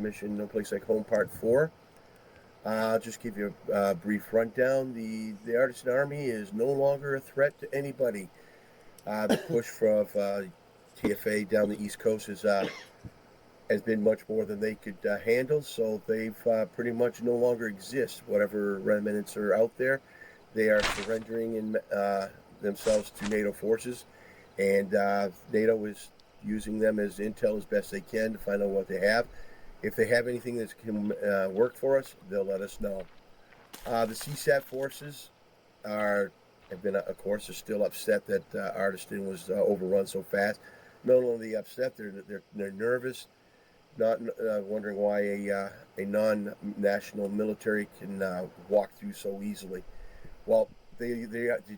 mission No Place Like Home Part 4. I'll just give you a brief rundown. The Artisan Army is no longer a threat to anybody. The push for TFA down the East Coast has been much more than they could handle, so they've pretty much no longer exist. Whatever remnants are out there, they are surrendering themselves to NATO forces, and NATO is using them as intel as best they can to find out what they have. If they have anything that can work for us, they'll let us know. The CSAT forces are have been, of course, are still upset that Artiston was overrun so fast. Not only are they upset, they're nervous, not wondering why a non-national military can walk through so easily. Well, they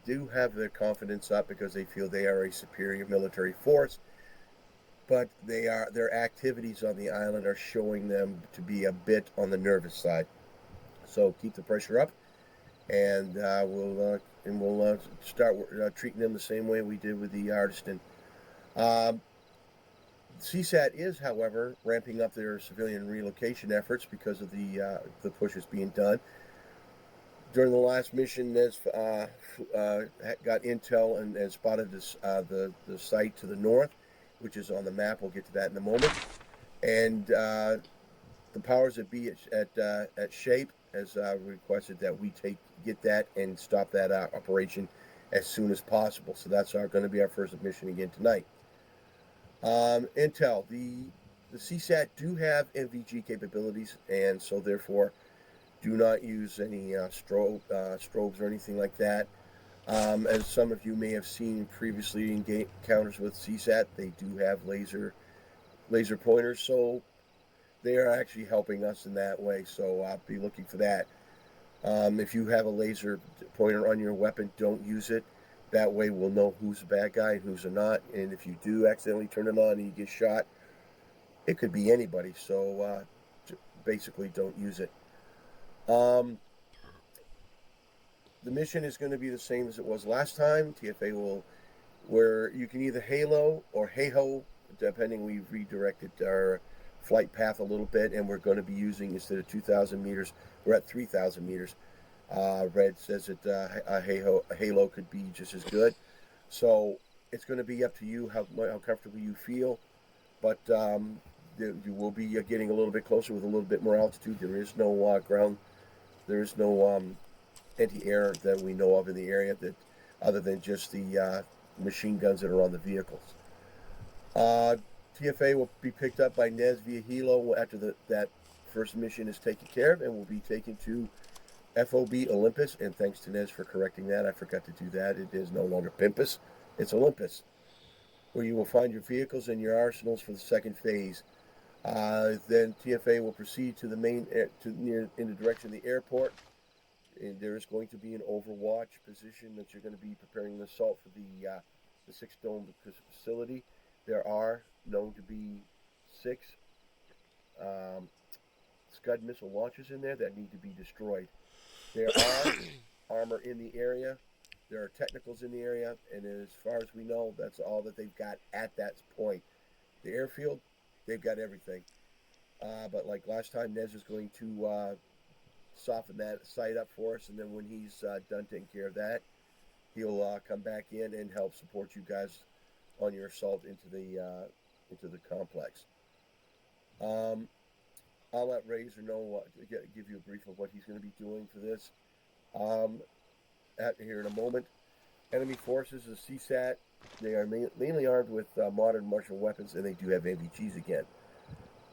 do have their confidence up because they feel they are a superior military force, but their activities on the island are showing them to be a bit on the nervous side. So keep the pressure up, and we'll start treating them the same way we did with the Artiston. Um, CSAT is, however, ramping up their civilian relocation efforts because of the pushes being done. During the last mission, Nez got intel and spotted the site to the north, which is on the map. We'll get to that in a moment. And the powers that be at Shape has requested that we get that and stop that operation as soon as possible. So that's going to be our first mission again tonight. Intel, the CSAT do have MVG capabilities, and so therefore do not use any strobes or anything like that. As some of you may have seen previously in encounters with CSAT, they do have laser pointers, so they are actually helping us in that way. So I'll be looking for that. If you have a laser pointer on your weapon, don't use it. That way we'll know who's a bad guy and who's not. And if you do accidentally turn it on and you get shot, it could be anybody. So basically don't use it. The mission is going to be the same as it was last time. TFA where you can either halo or hey-ho, depending. We've redirected our flight path a little bit, and we're going to be using, instead of 2,000 meters, we're at 3,000 meters. Red says that a halo could be just as good. So it's going to be up to you how comfortable you feel, but you will be getting a little bit closer with a little bit more altitude. There is no ground. There is no anti-air that we know of in the area, that other than just the machine guns that are on the vehicles. TFA will be picked up by Nez via helo after that first mission is taken care of, and will be taken to FOB Olympus. And thanks to Nez for correcting that. I forgot to do that. It is no longer Pimpus. It's Olympus, where you will find your vehicles and your arsenals for the second phase. Then TFA will proceed to the main in the direction of the airport, and there is going to be an overwatch position that you're going to be preparing an assault for the Six Dome facility. There are known to be 6 Scud missile launchers in there that need to be destroyed. There are armor in the area. There are technicals in the area, and as far as we know, that's all that they've got at that point. The airfield, they've got everything. But like last time, Nez is going to soften that site up for us, and then when he's done taking care of that, he'll come back in and help support you guys on your assault into the complex. I'll let Razor know, give you a brief of what he's going to be doing for this here in a moment. Enemy forces, the CSAT, they are mainly armed with modern martial weapons, and they do have MVGs again.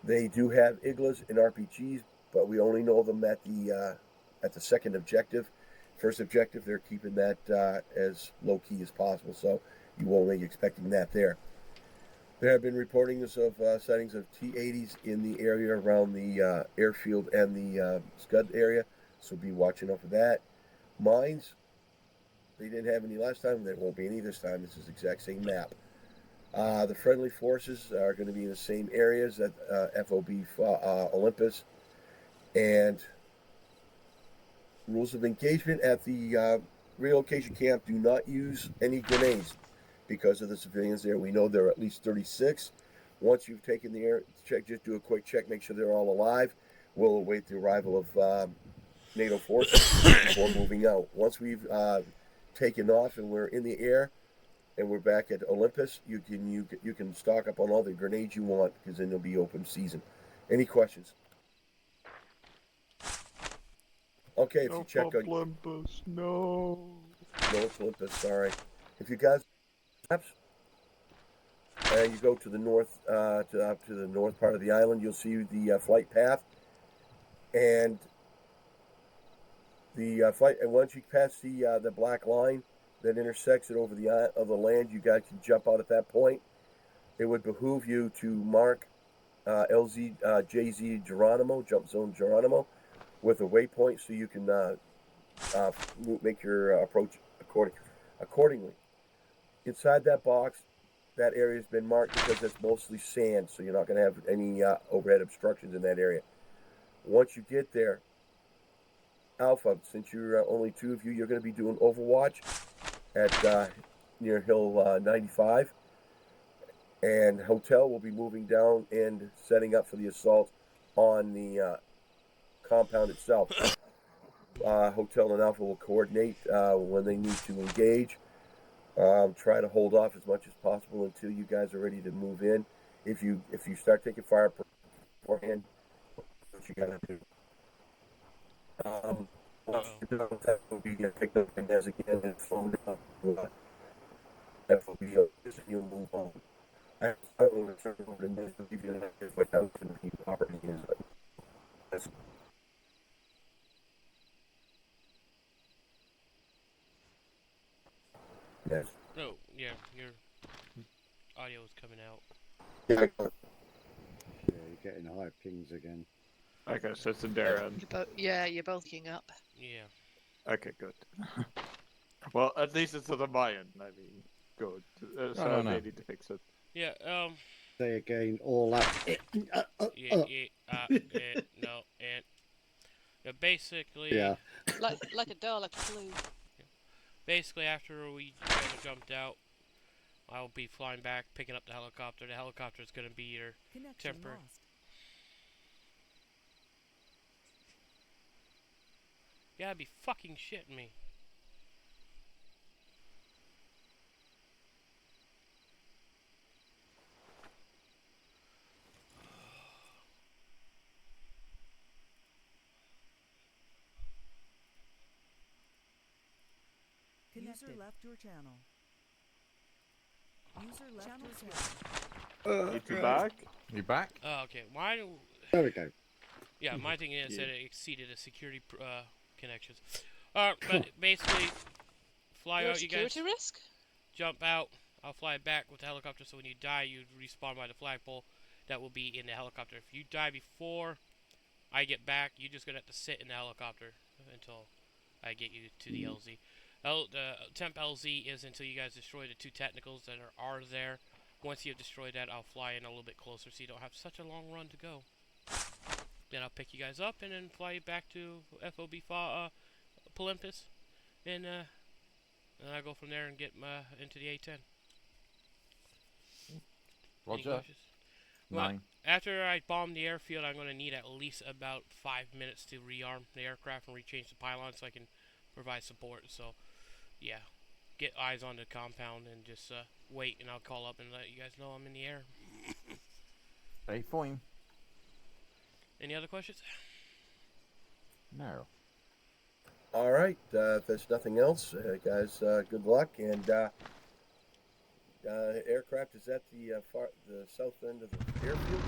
They do have Iglas and RPGs, but we only know them at the second objective. First objective, they're keeping that as low key as possible, so you won't be expecting that there. There have been reportings of sightings of T-80s in the area around the airfield and the Scud area, so be watching out for that. Mines, they didn't have any last time, there won't be any this time. This is the exact same map. The friendly forces are going to be in the same areas at FOB Olympus, and rules of engagement at the relocation camp: do not use any grenades because of the civilians there. We know there are at least 36. Once you've taken the air check, just do a quick check, make sure they're all alive. We'll await the arrival of NATO forces before moving out. Once we've taken off and we're in the air and we're back at Olympus, you can stock up on all the grenades you want, because then it'll be open season. Any questions? Okay, if No, you check on Olympus, no. No, it's Olympus. Sorry. If you guys maps, you go to the north, to the north part of the island, you'll see the flight path, and the flight. And once you pass the black line that intersects it over the land, you guys can jump out at that point. It would behoove you to mark JZ Geronimo, Jump Zone Geronimo, with a waypoint, so you can make your approach accordingly. Inside that box, that area has been marked because it's mostly sand, so you're not going to have any overhead obstructions in that area. Once you get there, Alpha, since you're only two of you, you're going to be doing Overwatch at near Hill 95, and Hotel will be moving down and setting up for the assault on the compound itself. Hotel and Alpha will coordinate when they need to engage. Try to hold off as much as possible until you guys are ready to move in. If you start taking fire beforehand, what you gotta do. Once you're done with that, will be picked up and as again and flown down. That will be and you'll move on. I will return over to this to give you an idea of what house and the operating is. Yes. Oh, yeah, your audio is coming out. Yeah, you're getting high pings again. Okay, so it's a Darren. You're bulking up. Yeah. Okay, good. Well, at least it's on my end. I mean, good. So they need to fix it. Yeah. Say again, all that. No, and basically. Yeah. like a Dalek flu. Basically, after we kind of jumped out, I'll be flying back, picking up the helicopter. The helicopter is going to be your temporary. Yeah, be fucking shitting me. User left your channel. User left your channel. You back? You back? Oh, okay. Why do... There we go. Yeah, my thing is that it exceeded the security connections. But basically, fly out, you guys. Security risk? Jump out. I'll fly back with the helicopter, so when you die, you respawn by the flagpole. That will be in the helicopter. If you die before I get back, you're just going to have to sit in the helicopter until I get you to the LZ. The temp LZ is until you guys destroy the two technicals that are there. Once you have destroyed that, I'll fly in a little bit closer so you don't have such a long run to go. Then I'll pick you guys up and then fly you back to FOB Olympus. And I'll go from there and get into the A-10. Roger. Well, 9. after I bomb the airfield, I'm going to need at least about 5 minutes to rearm the aircraft and rechange the pylon so I can provide support. So, yeah, get eyes on the compound and just wait, and I'll call up and let you guys know I'm in the air. Very fine. Any other questions? No. all right. If there's nothing else, guys, good luck. And aircraft is at the south end of the airfield.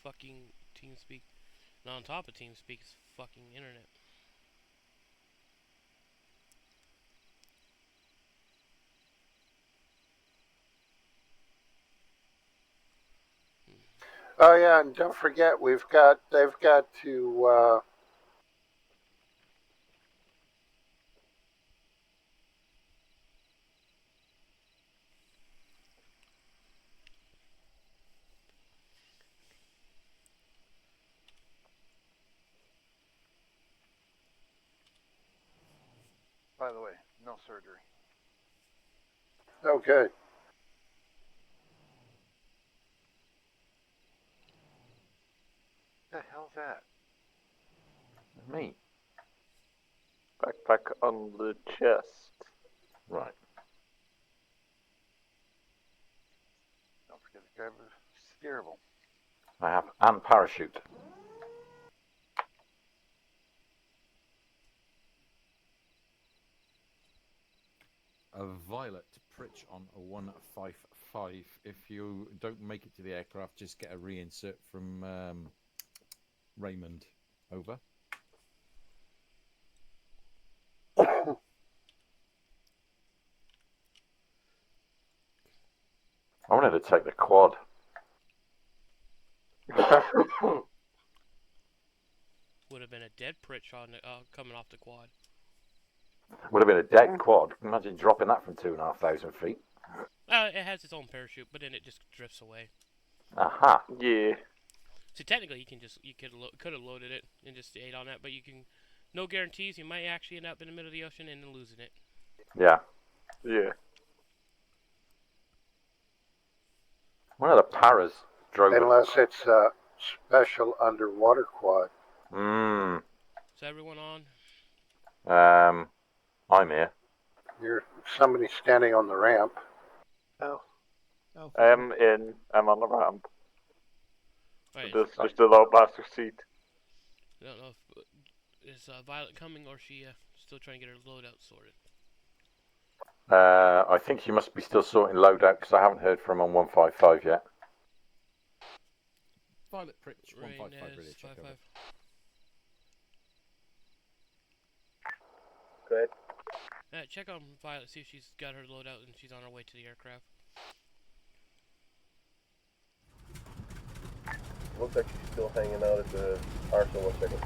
fucking TeamSpeak. And on top of TeamSpeak is fucking internet. Oh yeah, and don't forget they've got to By the way, no surgery. okay. What the hell's that? Me. Backpack on the chest. Right. Don't forget to grab a steerable. I have and parachute. A violet Pritch on a 155. If you don't make it to the aircraft, just get a reinsert from Raymond. Over. I wanted to take the quad. Would have been a dead Pritch on coming off the quad. Would have been a dead quad. Imagine dropping that from 2,500 feet. It has its own parachute, but then it just drifts away. Aha. Yeah. So technically, you could have loaded it and just stayed on that, but you can. No guarantees. You might actually end up in the middle of the ocean and then losing it. Yeah. Yeah. One of the paras drove it. Unless it's a special underwater quad. Mmm. Is everyone on? I'm here. You're somebody standing on the ramp. Oh. I'm in. I'm on the ramp. Right. Just a low plastic seat. I don't know if is Violet coming or she still trying to get her loadout sorted. I think she must be still sorting loadout because I haven't heard from her on 155 yet. Violet Pritch, 155 radio check over. Go ahead. Check on Violet, see if she's got her loadout and she's on her way to the aircraft. Looks like she's still hanging out at the arsenal. 1 second.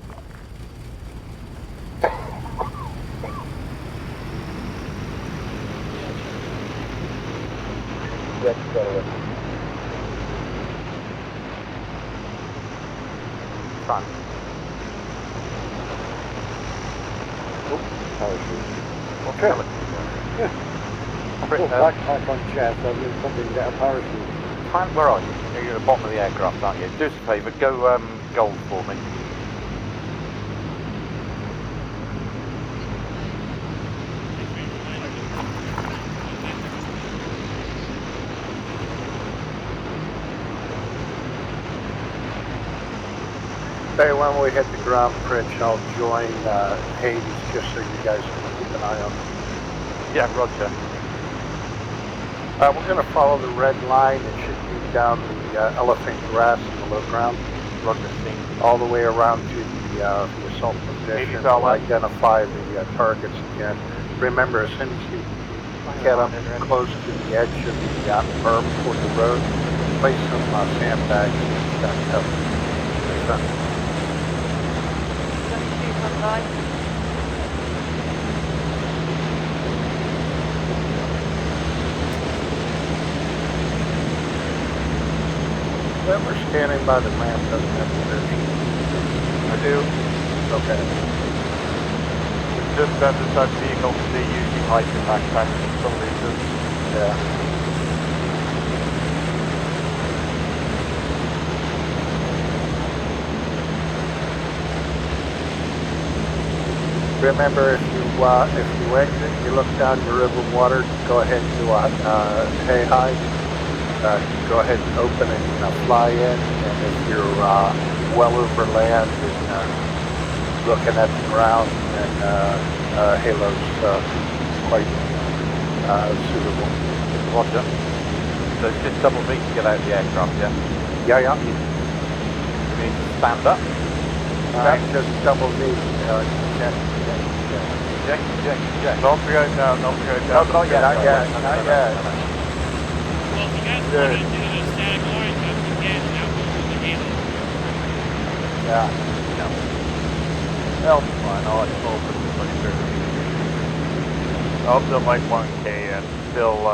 Yeah, she's got away. Fun. Parachute. Okay. Backpack on chest, I've been something to get a parachute. Where are you? You're at the bottom of the aircraft, aren't you? Do us a favour, go gold for me. Hey, when we hit the ground, Pritch, I'll join Hades just so you guys can keep an eye on them. Yeah, roger. We're going to follow the red line. It should be down the elephant grass in the low ground. Roger, seen. All the way around to the assault position. We'll identify the targets again. Remember, as soon as you get up close to the edge of the berm toward the road, place some sandbags and gun cover. Whoever standing by the ramp doesn't have the parachute. I do. Okay. Just that the type of vehicle they usually hide the backpack for some reason. Yeah. Remember, if you exit, you look down your river water, go ahead and do a hay hide. Go ahead and open and fly in. And if you're well over land and looking at the ground, then Halo's quite suitable. Roger. So it's just double V to get out of the aircraft, yeah? Yeah, yeah. need to stand up. Just double D. Check. Don't forget down, don't forget down. No, not yet. Not yet. Well, if you guys Good. want to do the static line jump again, that will do the halo. Yeah. That'll be fine. I'll let you open it pretty soon. Oh, still like 1K and still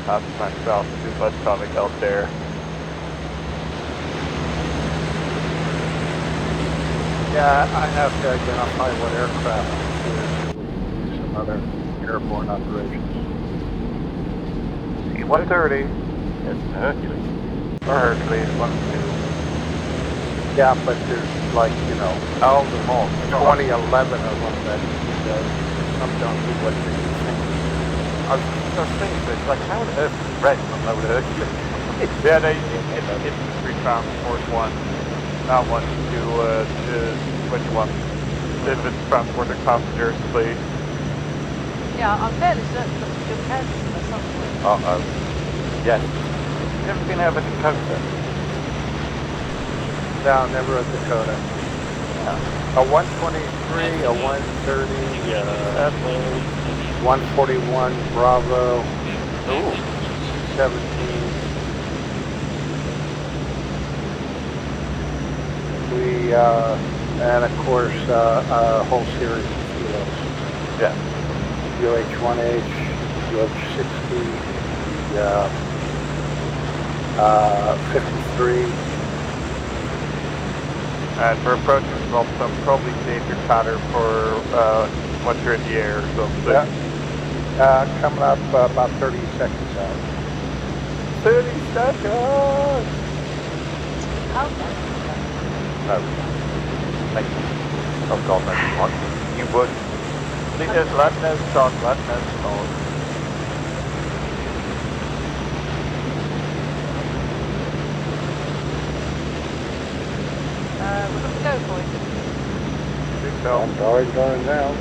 have to max out too much traffic out there. Yeah, I have to identify what aircraft it is so we can do some other airborne operations. C-130 It's Hercules. or Hercules, 1 2. Yeah, but there's like, Oh, the more. 2011 of them that some don't do what they think. I was thinking, it's like, how on earth is red on load Hercules? Yeah, it's infantry transport 1. Not 1 to what you want. If it's transporting passengers, please. Yeah, I'm fairly certain that we still can at some point. Uh-oh. Yes. You ever been over Dakota? Down never at Dakota. A 123, a 130, 141 Bravo, Ooh. 17. We, and of course, a whole series of kilos. Yeah. UH-1H, UH-60, the 53. And for approaching results, probably save your pattern for once you're in the air. So Yeah. Coming up about 30 seconds out. 30 seconds! How bad? No. Thank you. Oh God, no, you want. You would. just let us talk, let us talk. We're going to go for it. Think so. I'm already going now.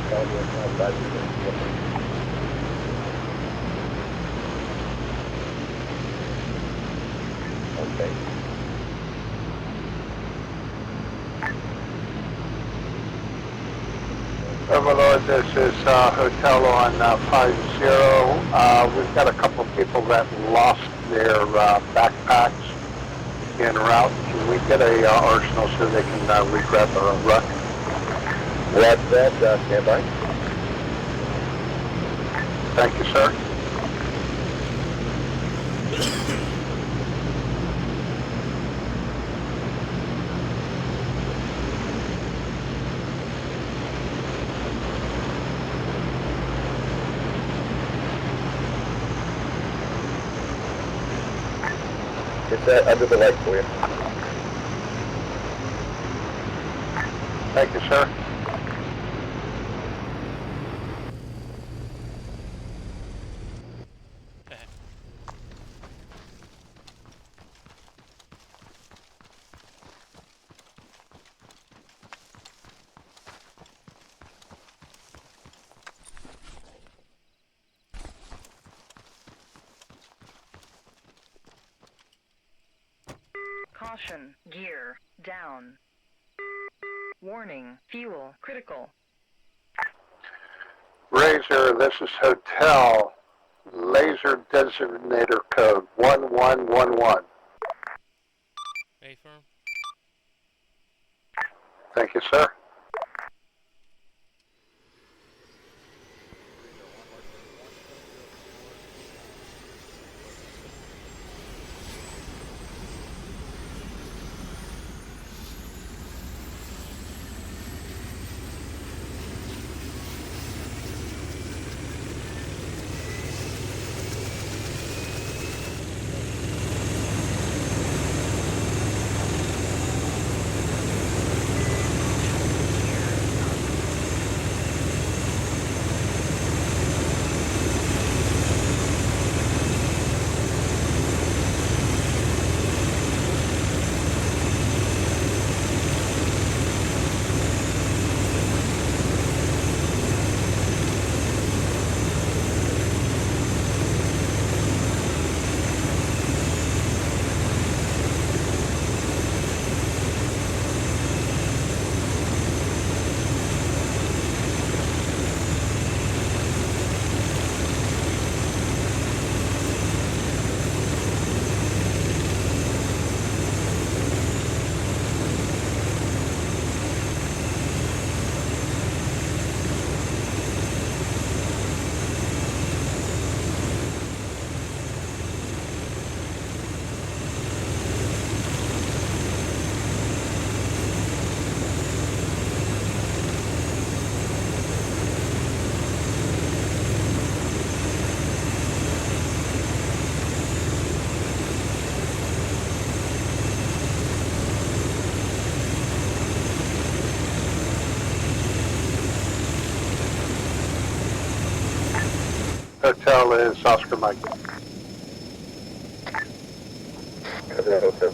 Okay. Overlord, this is Hotel on 50. We've got a couple people that lost their backpacks en route. Can we get a arsenal so they can re-grab their ruck? Roger that, stand by. Thank you, sir. It's under the light for you. Thank you, sir. Caution, gear, down. Warning, fuel, critical. Razor, this is Hotel. Laser designator code 1111. A-firm. Thank you, sir. Hotel is Oscar Mike. Hotel.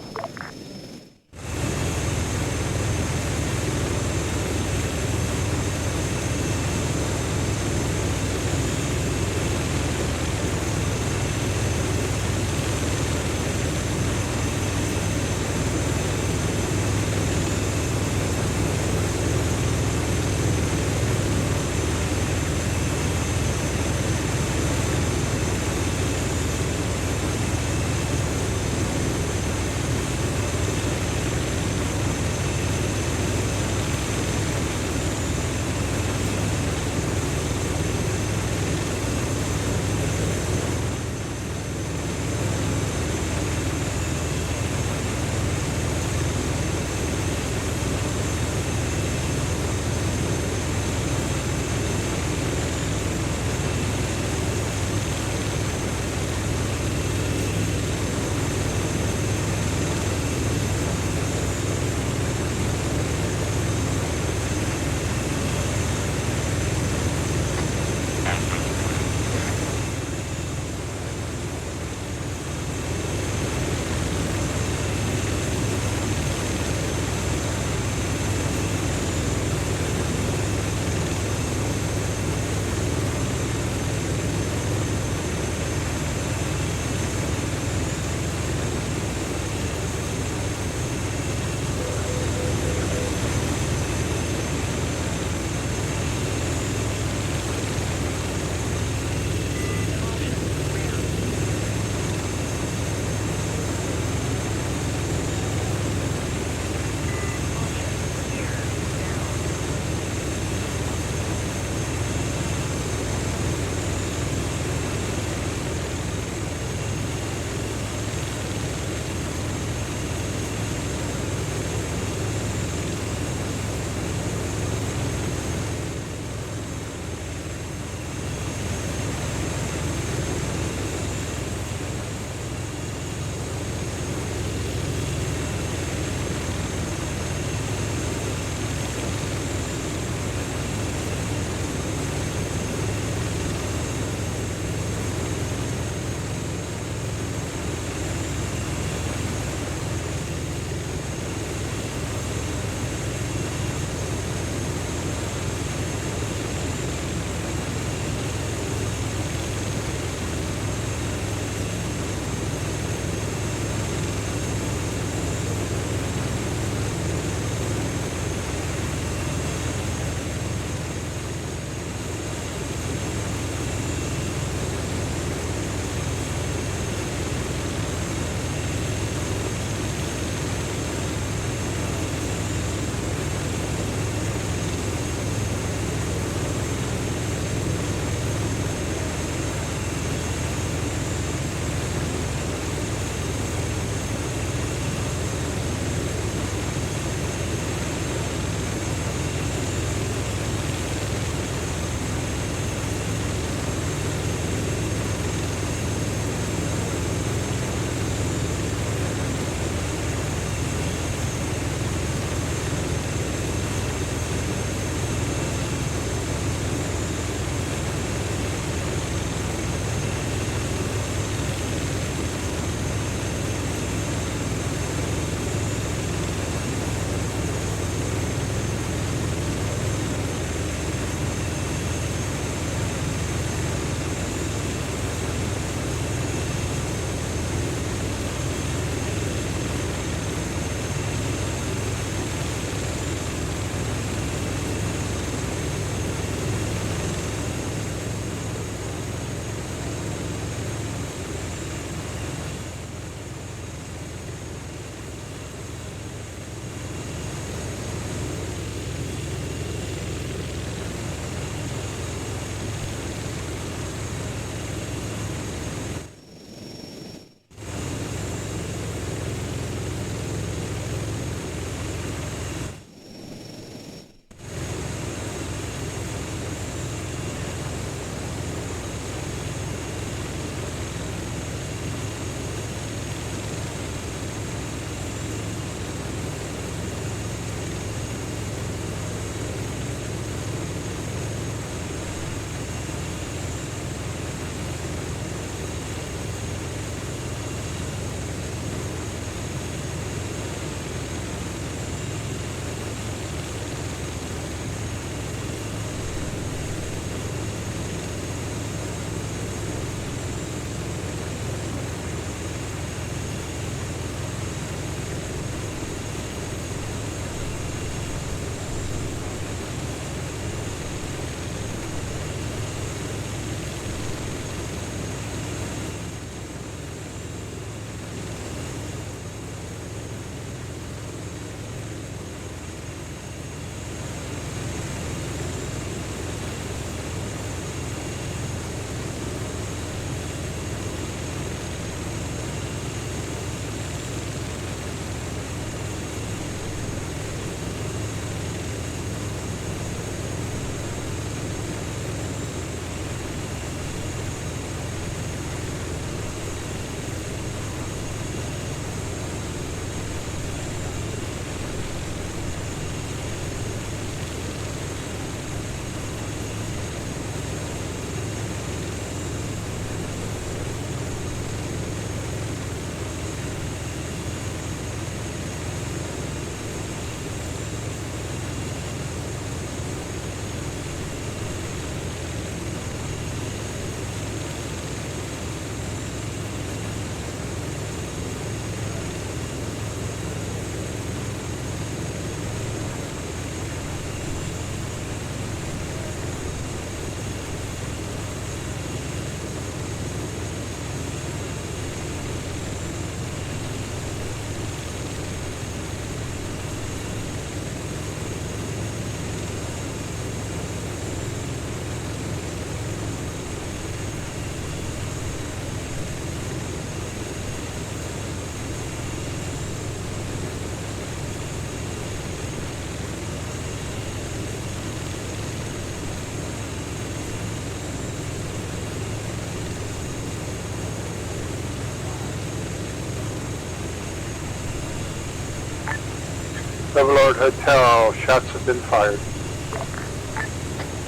Overlord Hotel, shots have been fired.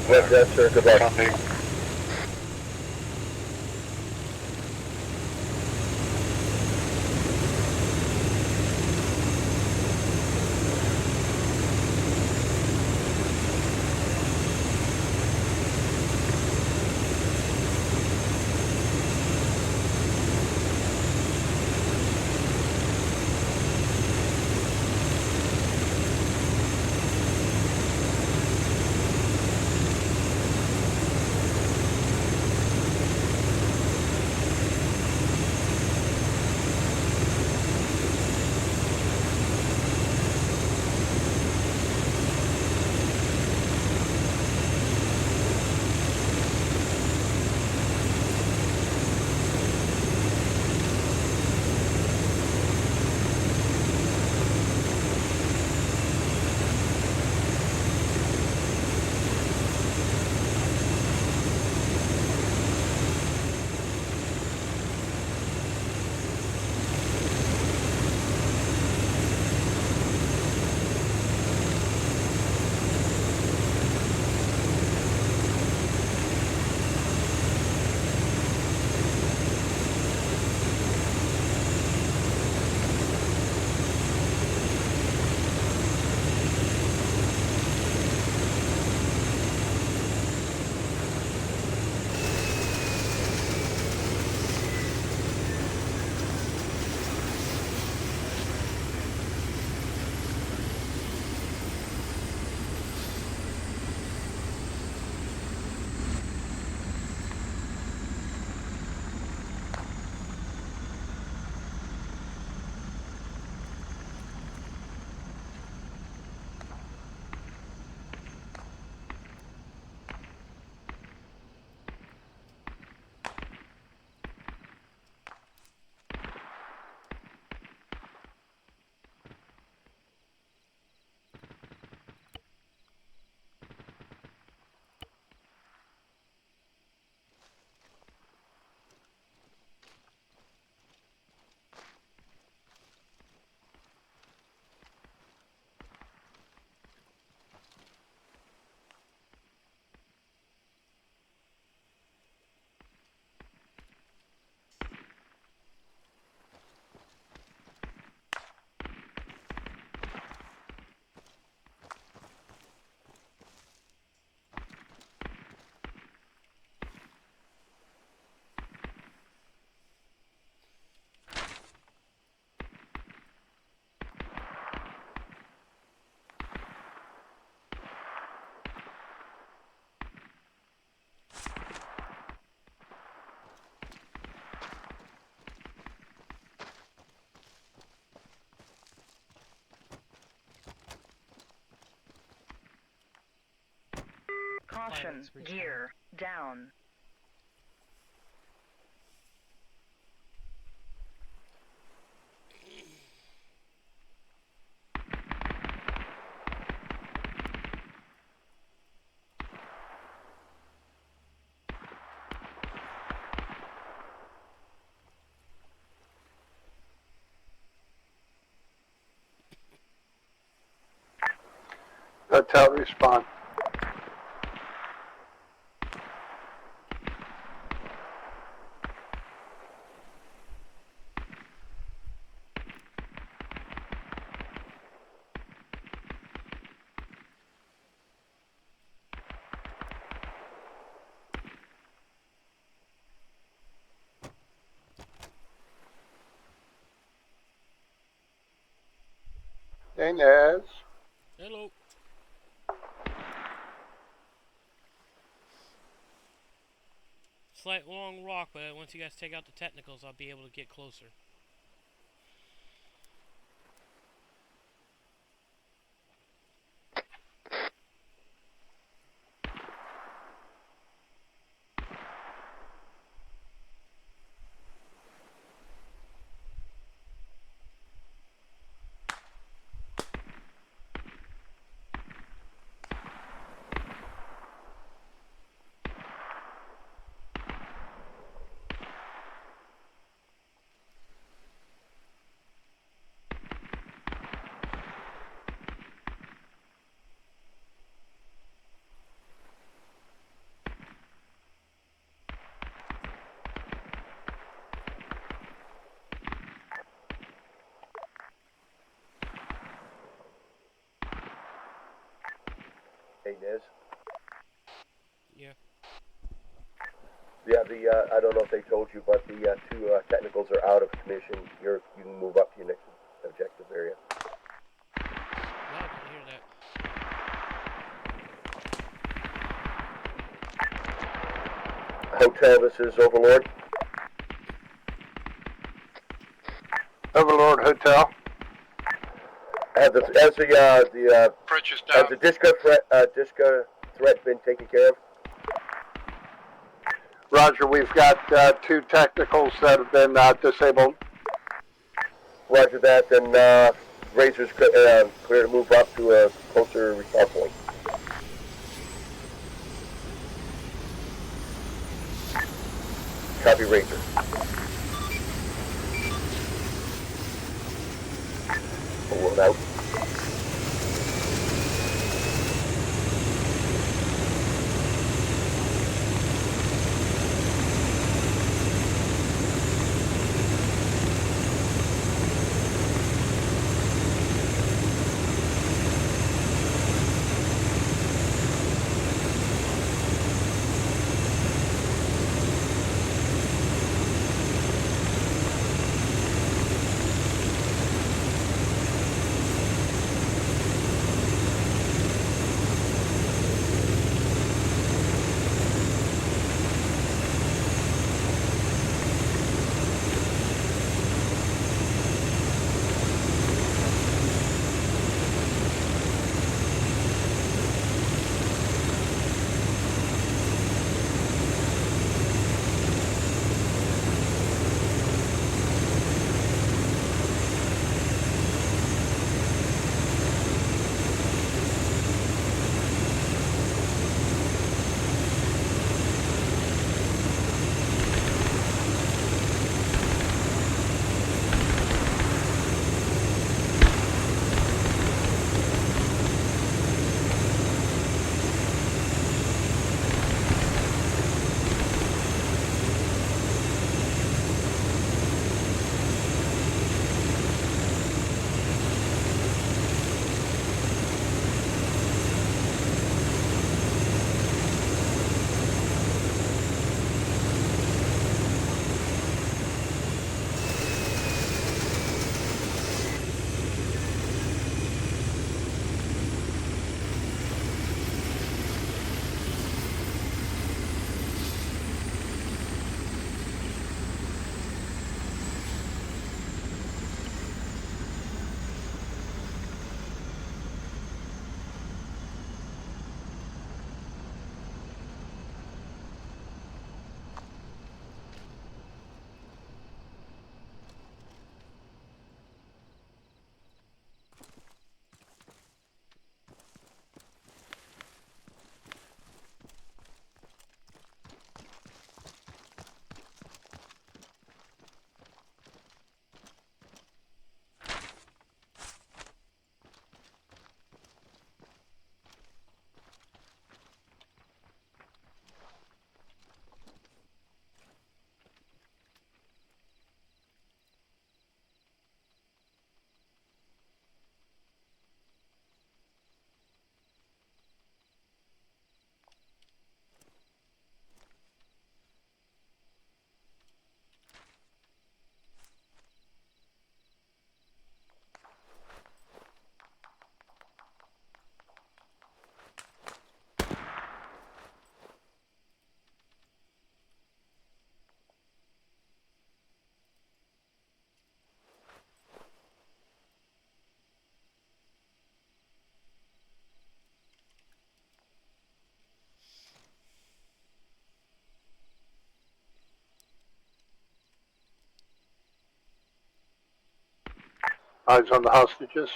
Yes, sir. Good luck. Caution, gear down. Hotel respawn. Hey, Nez. Hello. Slight long rock, but once you guys take out the technicals, I'll be able to get closer. Hey, Niz. Yeah. Yeah, I don't know if they told you, but the two technicals are out of commission. You can move up to your next objective area. No, I didn't hear that. Hotel, this is Overlord. Overlord Hotel. Has the disco threat been taken care of? Roger, we've got two technicals that have been disabled. Roger that, then Razor's clear to move up to a closer respawn point. Copy, Razor. Overlord out. Eyes on the hostages.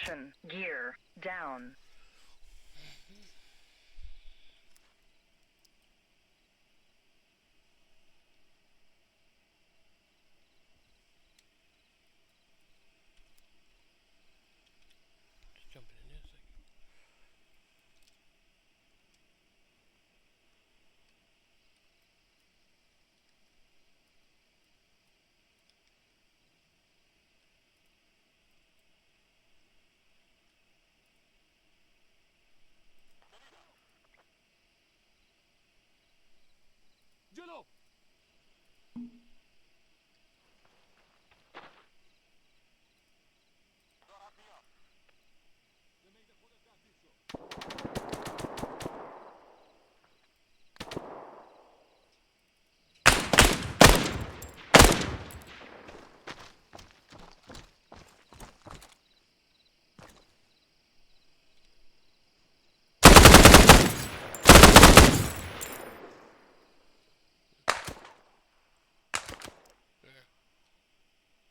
Caution, gear down. Just jumping in there a second.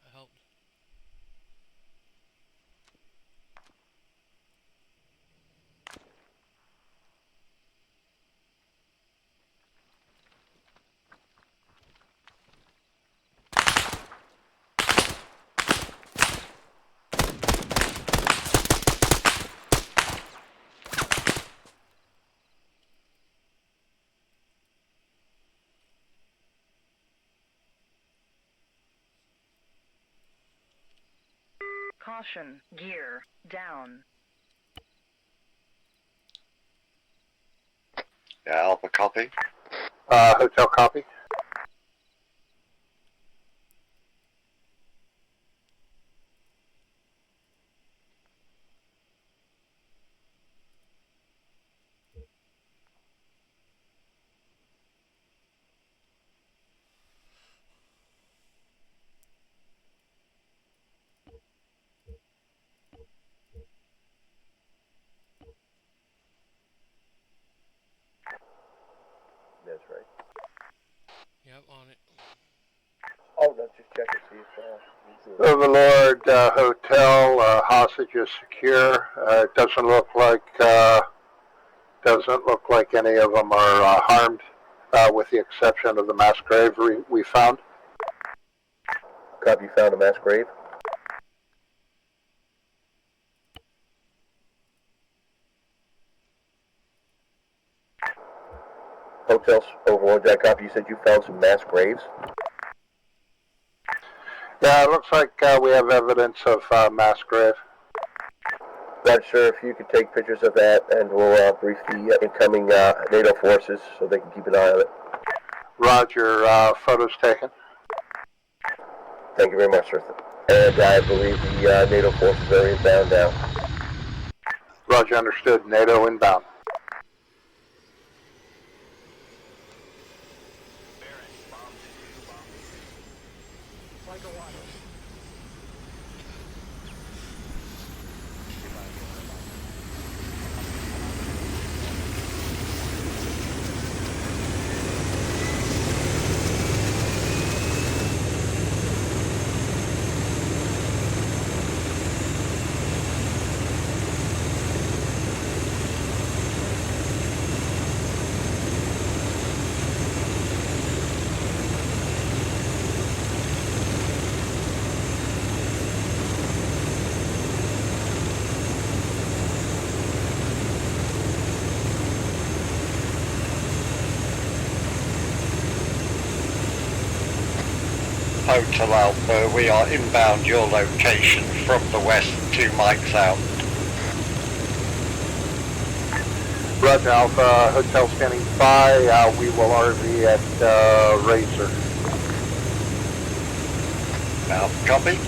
I helped. Caution, gear down. Yeah, Alpha copy. Hotel copy. That's right. Yep, on it. Oh, no, just check to see if... Overlord Hotel, hostage is secure. It doesn't look like any of them are harmed, with the exception of the mass grave we found. Copy, found a mass grave. Hotels, Overlord, that copy, you said you found some mass graves? Yeah, it looks like we have evidence of mass grave. Not sure if you could take pictures of that, and we'll brief the incoming NATO forces so they can keep an eye on it. Roger, photos taken. Thank you very much, sir. And I believe the NATO forces are inbound now. Roger, understood. NATO inbound. Hotel Alpha, we are inbound your location from the west, 2 mics out. Roger, Alpha, Hotel standing by. We will RV at Razor. Alpha, copy.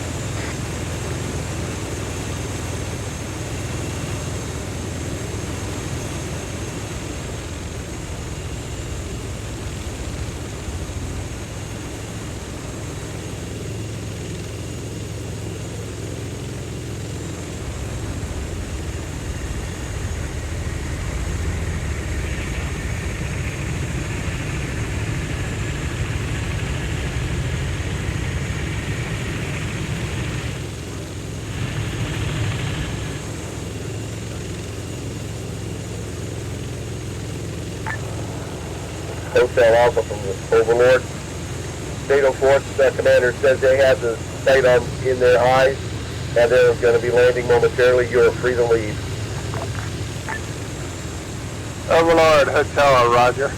intel alpha from the Overlord. NATO Force commander says they have the sight on in their eyes, and they're going to be landing momentarily. You're free to leave. Overlord, Hotel, roger.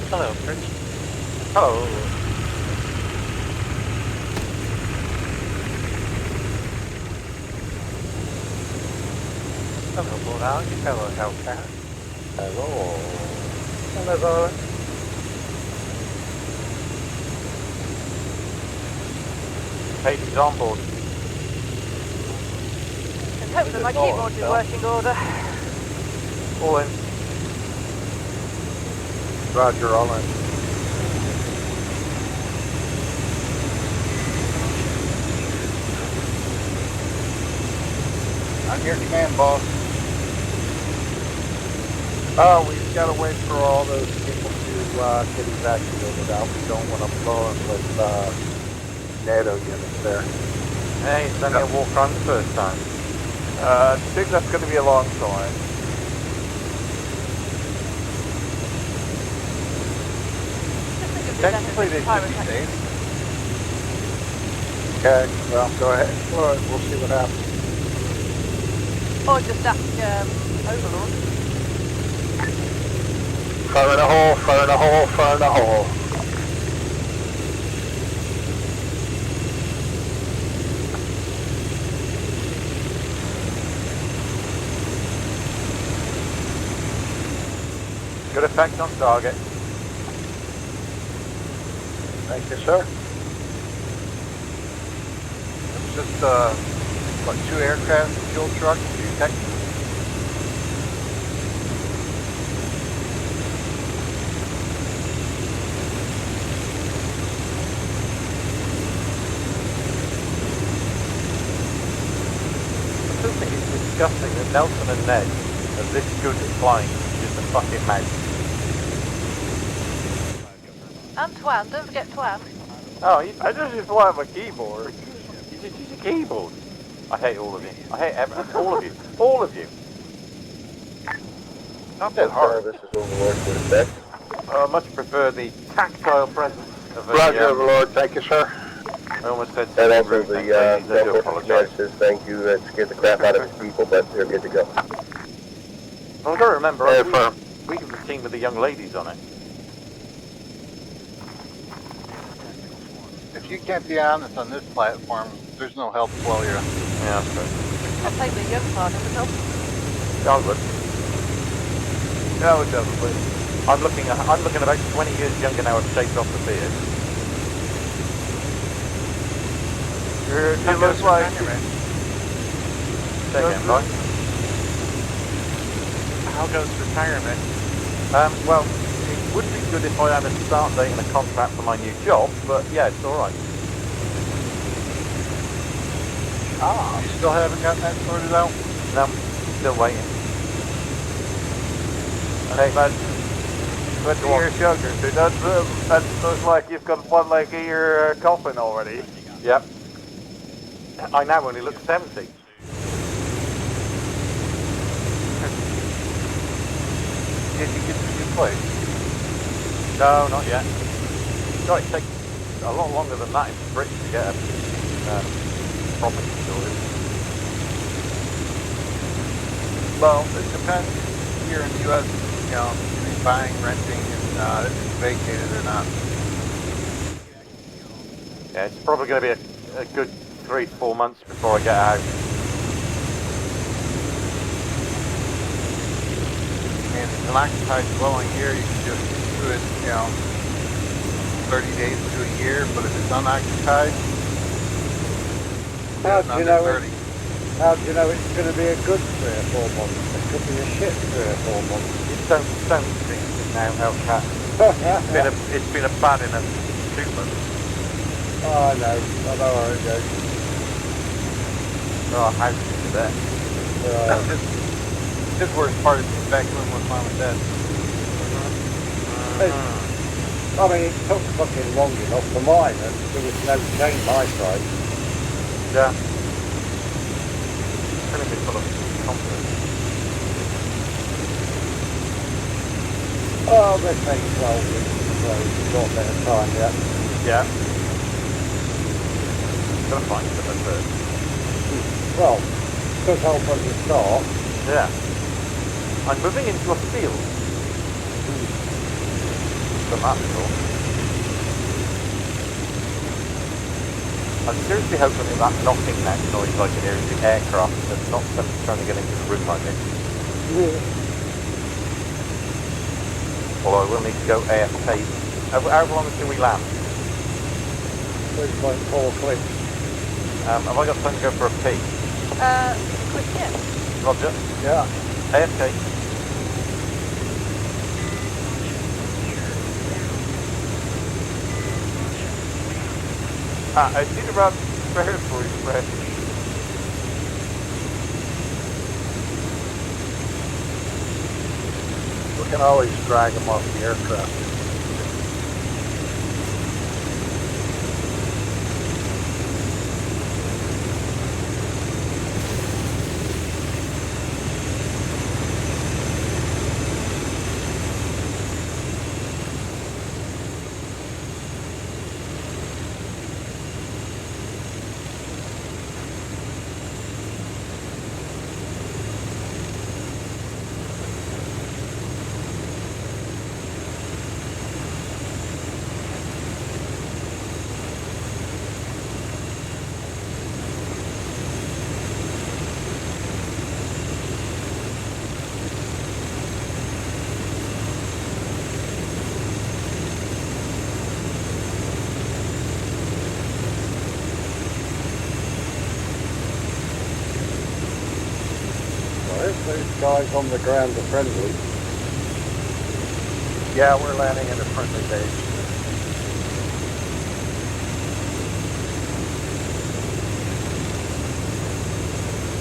Hello, Prince. Hello. Hello, Bulldog. Hello, Hellcat. Hello. Hello, Bulldog. Katie's on board. And hopefully my keyboard's in working order. All in. Roger, all in. I'm your command, boss. Oh, we've got to wait for all those people to get evacuated out. We don't want to blow it with NATO units there. Hey, it's only a walk around the first time. I think that's going to be a long time. Technically, they should be safe. Okay, well, go ahead. We'll see what happens. Or just ask Overlord. Fire in a hole, fire in a hole, fire in a hole. Good effect on target. Thank you, sir. It's just, what, 2 aircraft, fuel truck, 2 tanks. I still think it's disgusting that Nelson and Ned are this good at flying. Just a fucking mouse. And Twan, don't forget Twan. Oh, I just want my keyboard. you just use your keyboard. I hate all of you. I hate all of you. All of you. Not that hard. This is Overlord for effect. I much prefer the tactile presence of a... Roger, Overlord. Thank you, sir. I almost said And something also rude, the ladies. I do Delta apologise. says thank you. That scared the crap out of his people, but they're good to go. Well, I've got to remember, Affirm. we have the team with the young ladies on it. If you can't be honest on this platform, there's no help for you. Yeah, that's good. I'll take the young part of the job. Sounds good. Yeah, I would definitely. I'm looking about 20 years younger now. I've shaved off the beard. You look like... Say again, right? How goes retirement? Well, it would be good if I had a start date and a contract for my new job, but yeah, it's alright. Ah, you still haven't gotten that sorted out? No, still waiting. Hey, man. 20 years younger, so that looks like you've got one leg in your coffin already. Yep. I now only look 70. Did you get to a new place? No, not yet. God, it takes a lot longer than that in Britain to get a property sorted. Well, it depends here in the U.S., you know, if you're buying, renting, and if it's vacated or not. Yeah, it's probably going to be a good 3 to 4 months before I get a house. And if it's an occupied dwelling here, you can just do it, you know, 30 days to a year, but if it's unoccupied, how do you know 30. How do you know it's going to be a good 3 or 4 months? It could be a shit 3 or 4 months. You don't think it now, Hellcat. It's been a bad enough 2 months. Oh, I know how it goes. Oh, how is that? His worst part is being back home with mom and dad. I mean, it took fucking long enough for mine, and there was no chain my side. Yeah. Feeling a bit full of confidence. Oh, they take 12 weeks, so you've got a bit of time yet. Yeah. Gotta find something first. Well, does help when you start. Yeah. I'm moving into a field. From that sort. I'm seriously hoping that knocking that noise I can hear is the aircraft and not somebody trying to get into the room like this. Although I will need to go AFK. How long until we land? 3.4 clicks. Have I got time to go for a pee? Quick, yeah. Roger. Yeah. AFK. I see the route spares for you, Fred. We can always drag them off the aircraft. Those guys on the ground are friendly. Yeah, we're landing in a friendly base.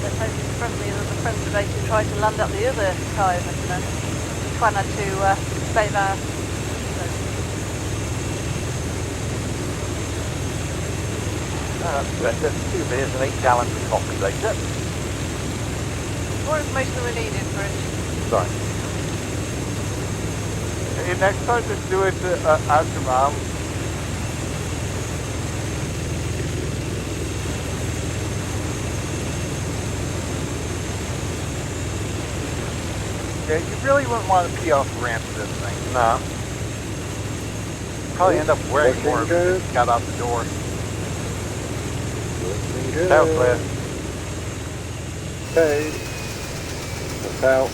Let's hope it's friendlier than the friendly base who tried to land up the other time and try not to save our... That's better. 2 beers and 8 gallons of coffee later. More information than we needed for it. Sorry. Next time, just do it out to mom. Yeah, you really wouldn't want to pee off the ramp of this thing. No. Probably end up wearing Looking more good. if you got out the door. Looking good. Out clear. Okay. Look out.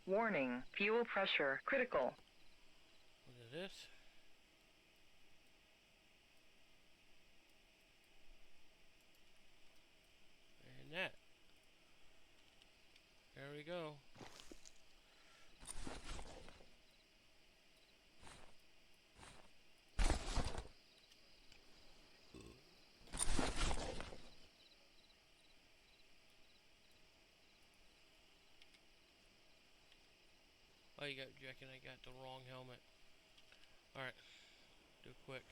Warning, fuel pressure critical. Look at this. go. Oh, you reckon I got the wrong helmet. Alright. Do it quick.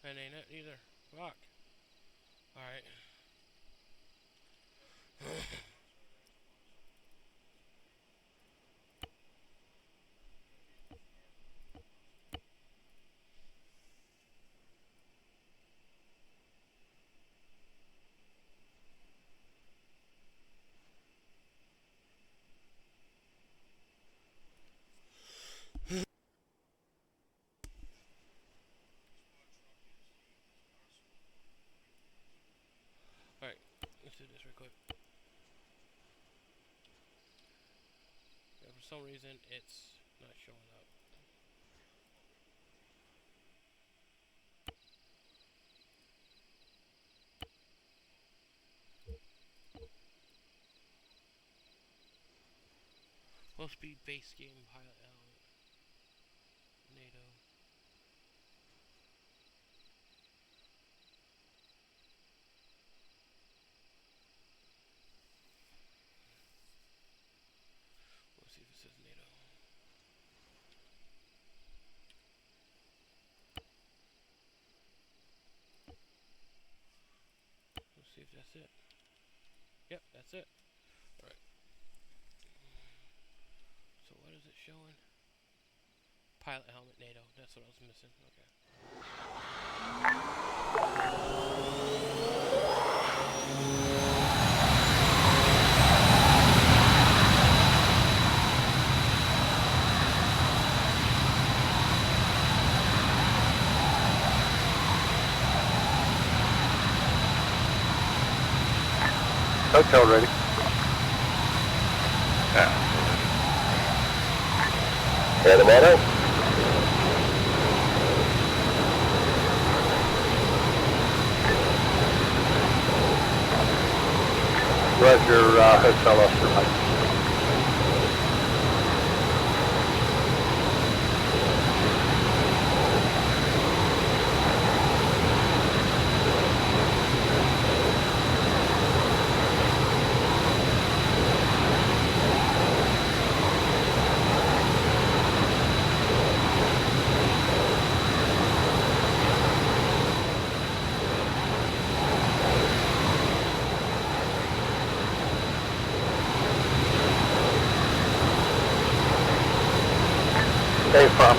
That ain't it either. Fuck. Alright. Alright, let's do this real quick. Yeah, for some reason, it's not showing up. Low speed base game pilot element. NATO. Let's see if it says NATO. Let's see if that's it. Yep, that's it. Alright. So what is it showing? Pilot helmet NATO. That's what I was missing. Okay. Hotel ready. Air the motto. Roger, Hotel Oscar Mike. Stay from.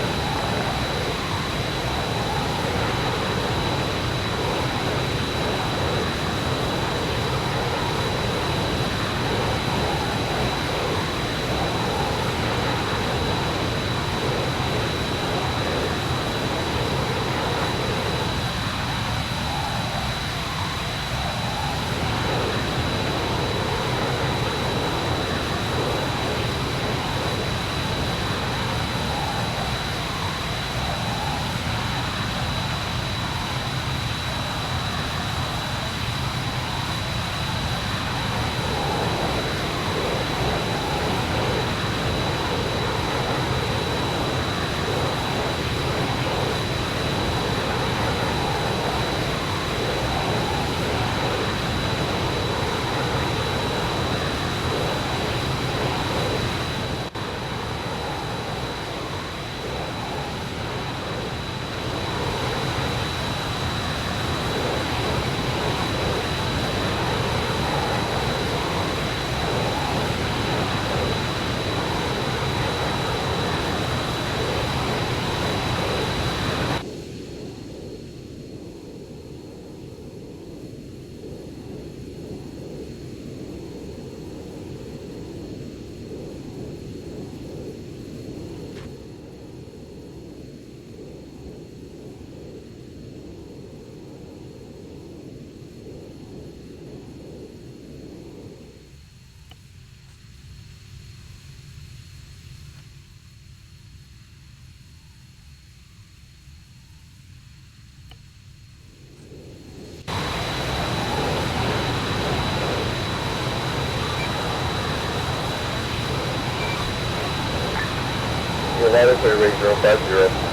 ladder for Ranger 050.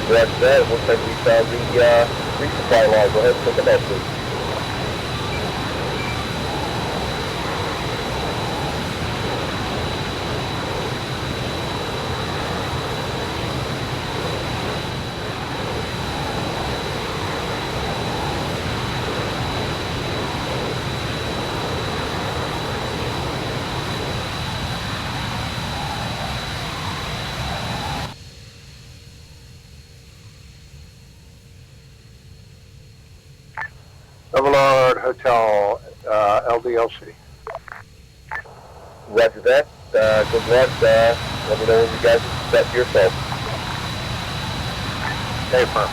That's that. It looks like we found the resupply line. Go ahead and pick them up, please. Overlord Hotel, LDLC. Roger that. Good luck. Let me know when you guys set yourself. Stay firm.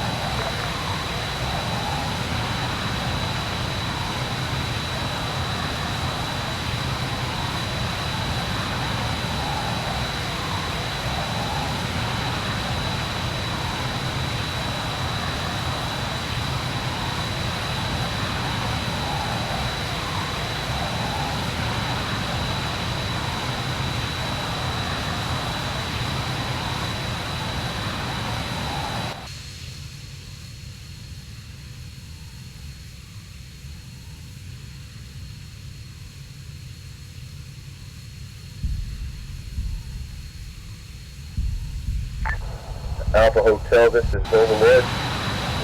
Alpha Hotel, this is Overlord.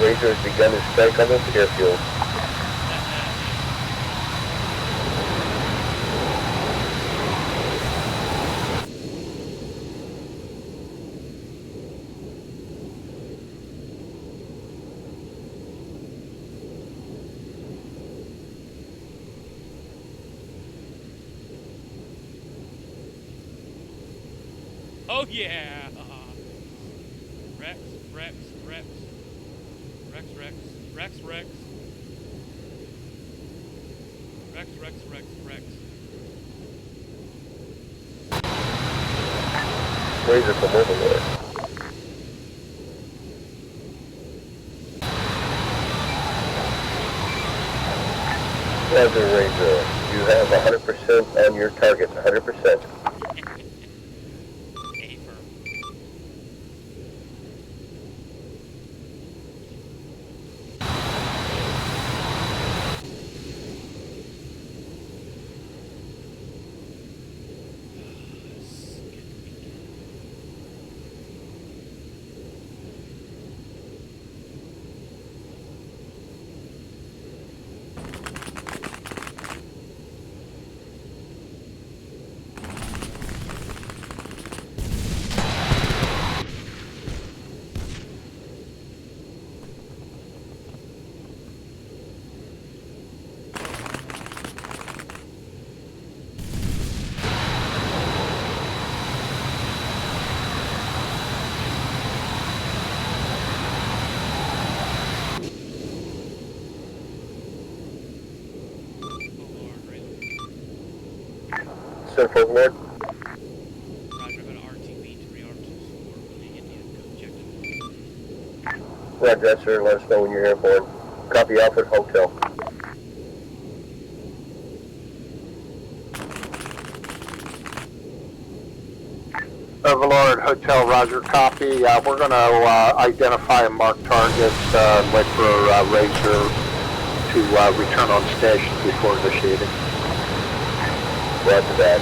Ranger has begun his strike on this airfield. Oh yeah! Rex, Rex, Rex. Rex, Rex, Rex, Rex. Rex, Rex, Rex, Rex. Ranger from Overlord. Roger, Ranger. You have 100% on your targets, 100%. Send for Overlord. Roger, I'm going to RTB to rearm to support the Indian objective. Roger that, sir. Let us know when you're airborne. Copy Alpha Hotel. Overlord Hotel, Roger, copy. We're going to identify and mark targets, wait for Ranger to return on station before initiating. Roger that.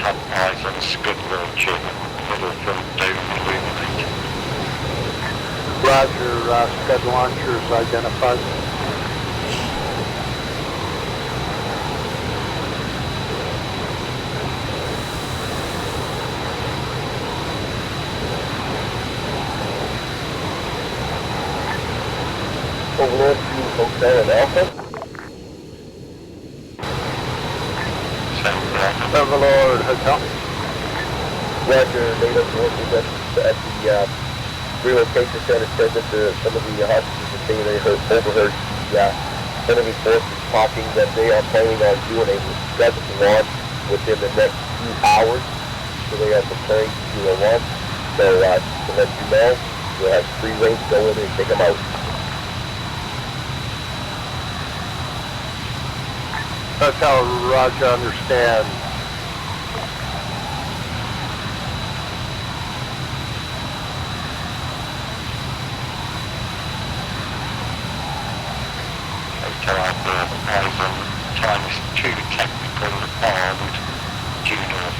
Have eyes on Scudwell German, middle front down illuminate. Roger, Scud launchers identified. Overlord to Hotel and Alpha. Overlord Hotel. Roger, NATO forces at the relocation center said that some of the hostages are saying they overheard the enemy forces talking that they are planning on doing a Scud launch within the next few hours. So they are preparing to do a launch. So to let you know, we'll have free reign to go in and take them out. Hotel, Roger, understand. Time is too technical and due north.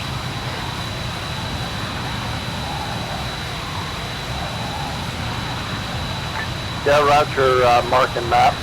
Yeah, Roger, mark and map.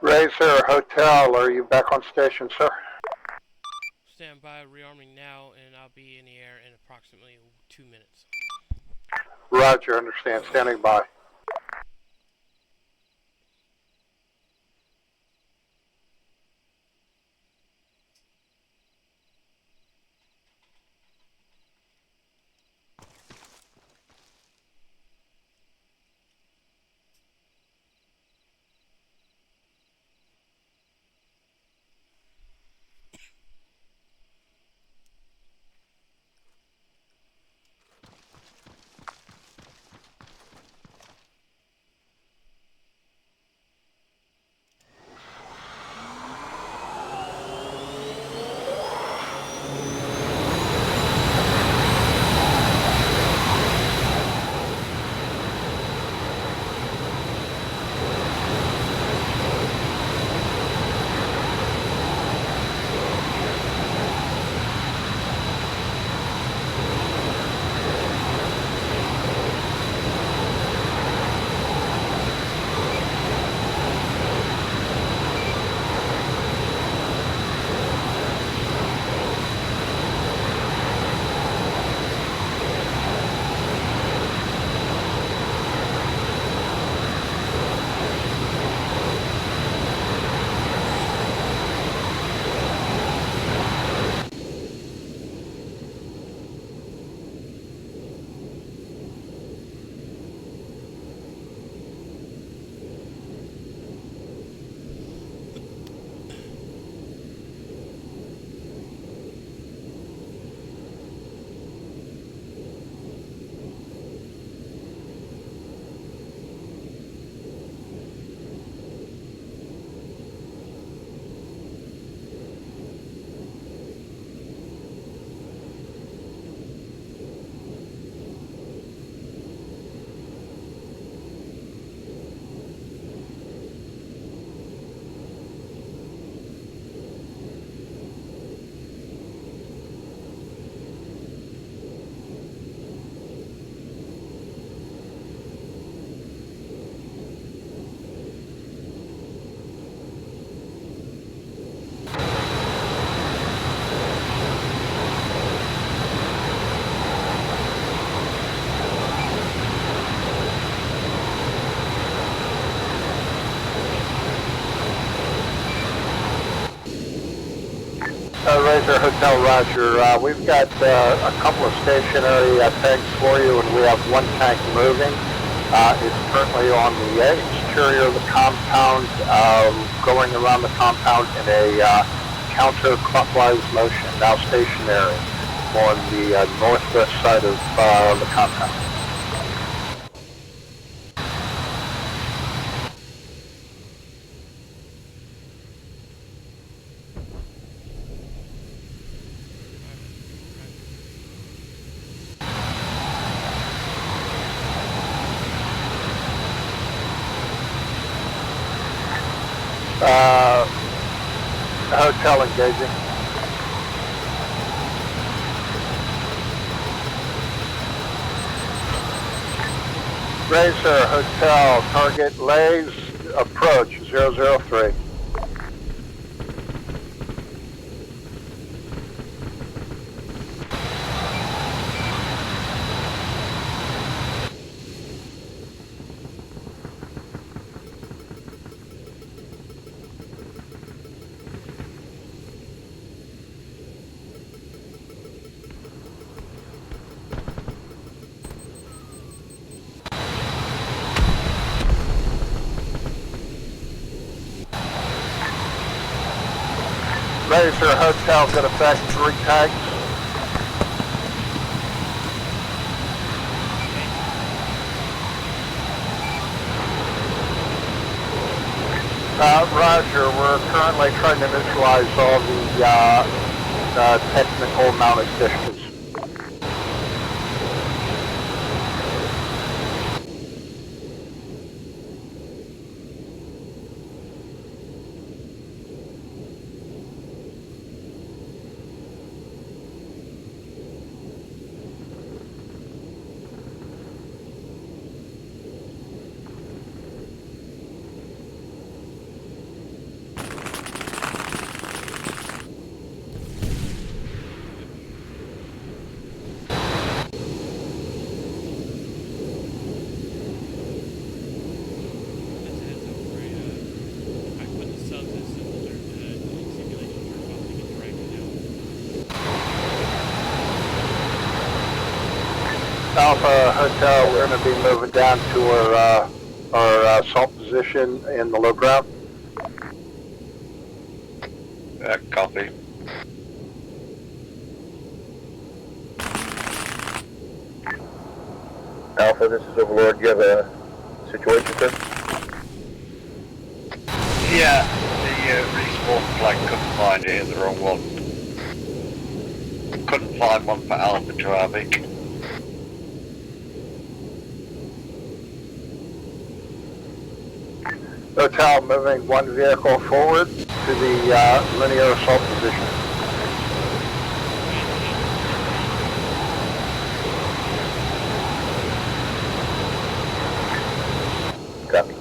Razor Hotel, are you back on station, sir? Stand by, rearming now, and I'll be in the air in approximately 2 minutes. Roger, understand. Standing by. Razor Hotel Roger, we've got a couple of stationary tanks for you, and we have one tank moving. It's currently on the exterior of the compound, going around the compound in a counterclockwise motion, now stationary on the northwest side of the compound. Hotel engaging. Razor Hotel, target lays, approach 003. Razor Hotel, good effect, 3 tags. Roger, we're currently trying to neutralize all the technical mounted distance. Alpha Hotel, we're going to be moving down to our assault position in the low ground. Copy. Alpha, this is Overlord. Do you have a situation, sir? Yeah, the respawn flag couldn't find it, hit the wrong one. Couldn't find one for Alpha to Havoc. Hotel moving 1 vehicle forward to the linear assault position. Copy.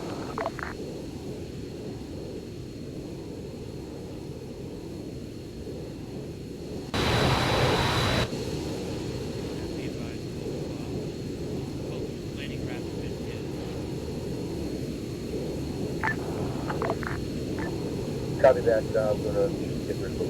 Copy that. I'm going to get rid of it.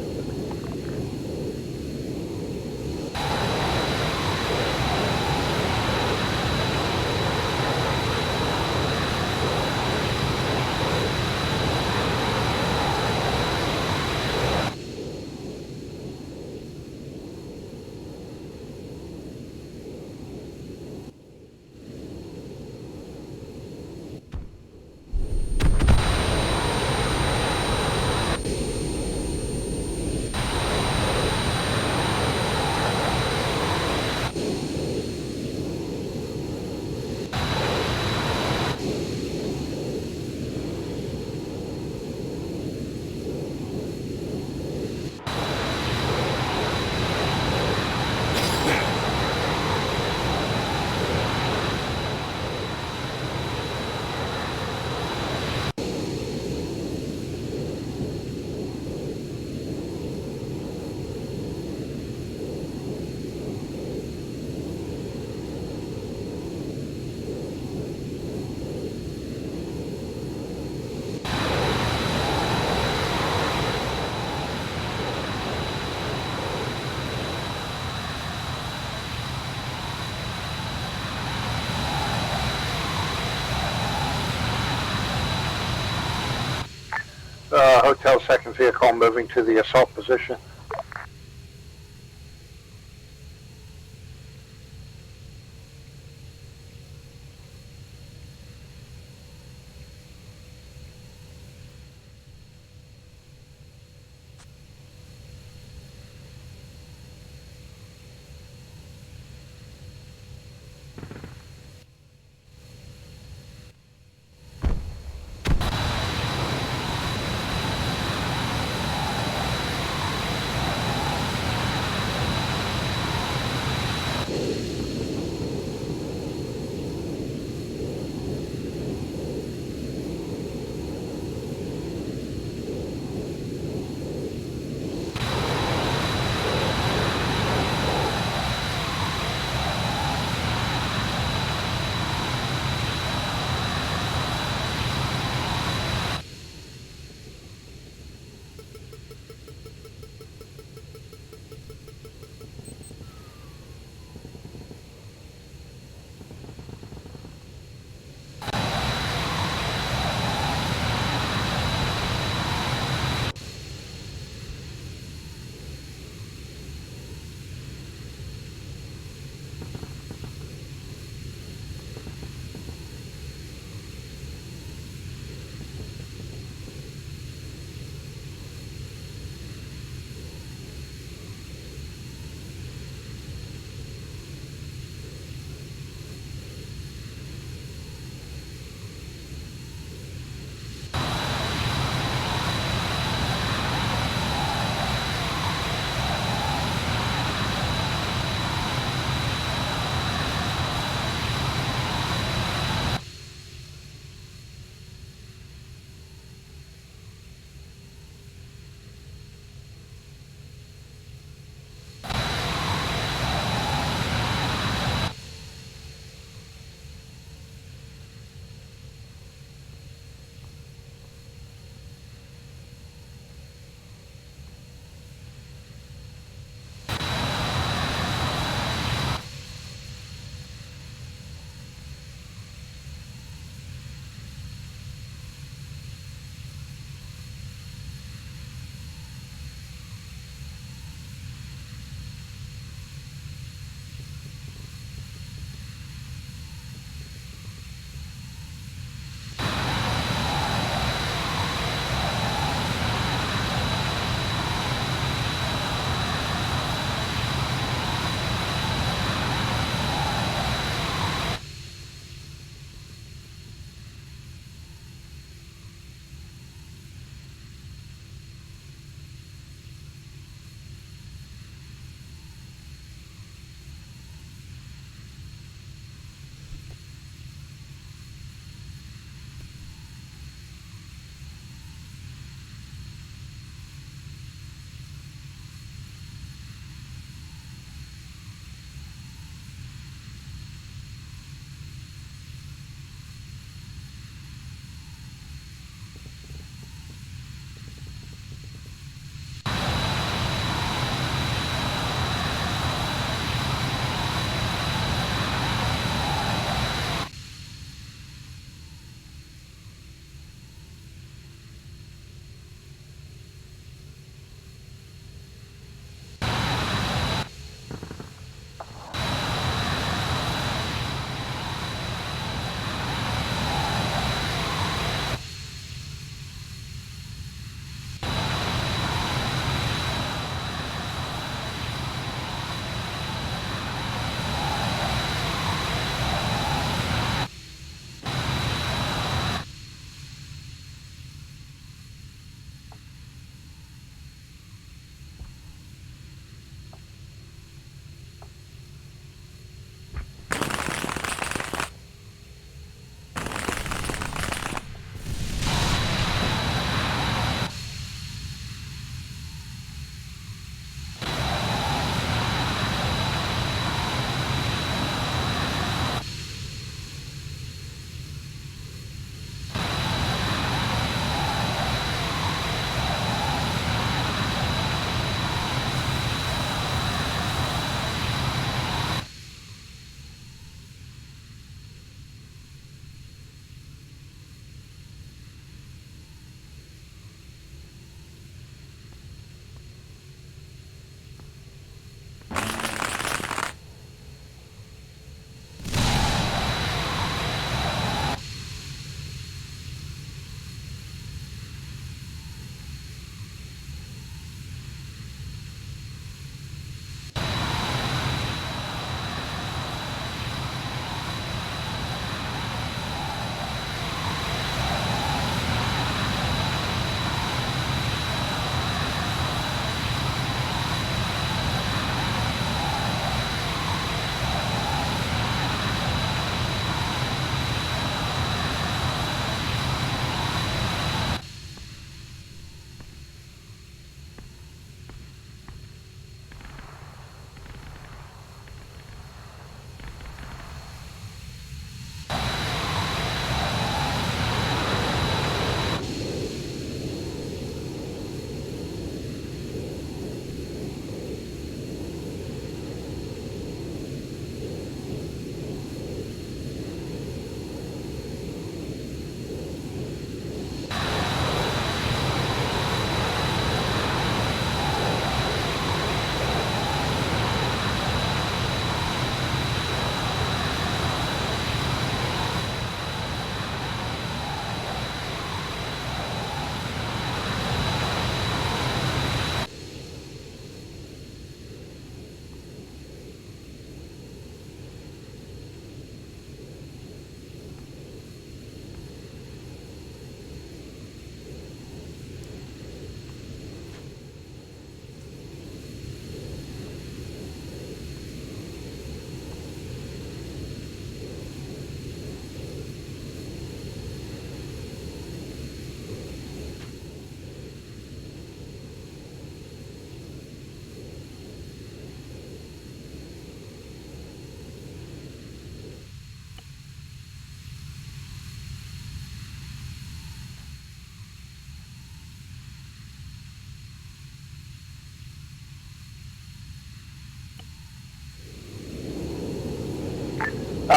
Hotel second vehicle moving to the assault position.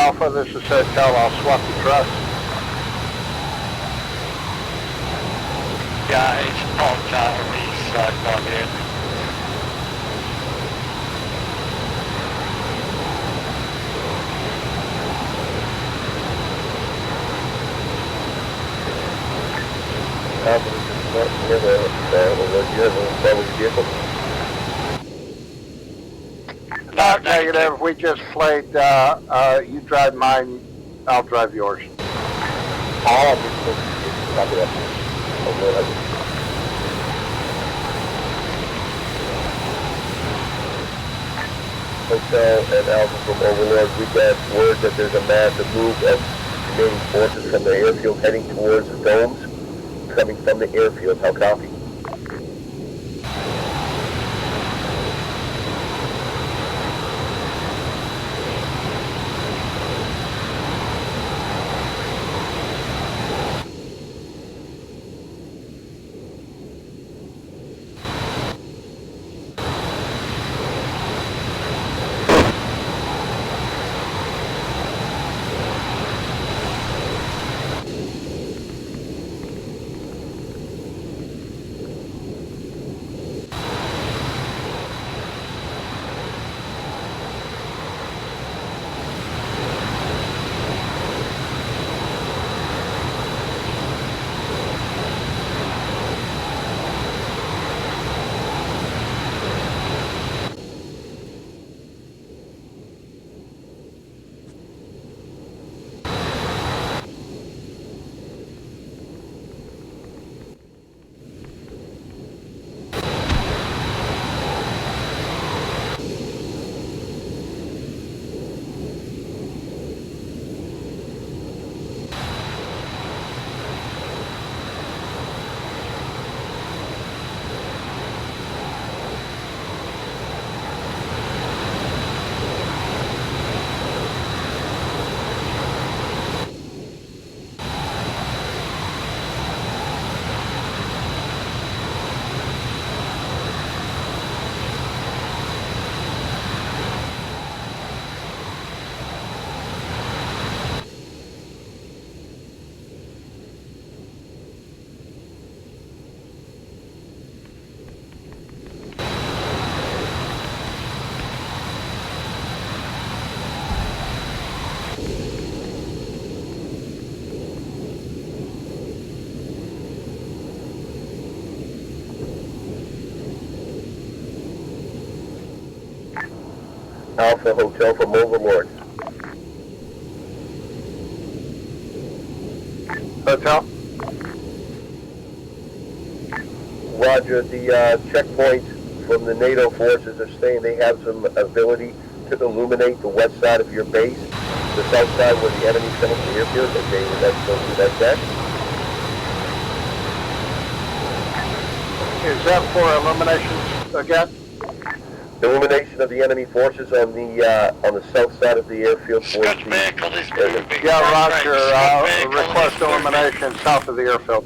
Alpha, this is Hotel. I'll swap the truss. Yeah, it's parked out on the east side down here. Alpha, this is not near the you have a problem with your vehicle? Not negative. We just played, you drive mine, I'll drive yours. Oh, copy that. Hotel and Alpha from Overlord, we got word that there's a massive move of remaining forces from the airfield heading towards the domes, coming from the airfield. How copy? Alpha Hotel from Overlord. Hotel? Roger, the checkpoints from the NATO forces are saying they have some ability to illuminate the west side of your base, the south side where the enemy's coming from the airfield, that they would like to do that check. Is that for illuminations again? Illumination of the enemy forces on the south side of the airfield. Scud vehicle is moving. Yeah, Roger. Request illumination south of the airfield.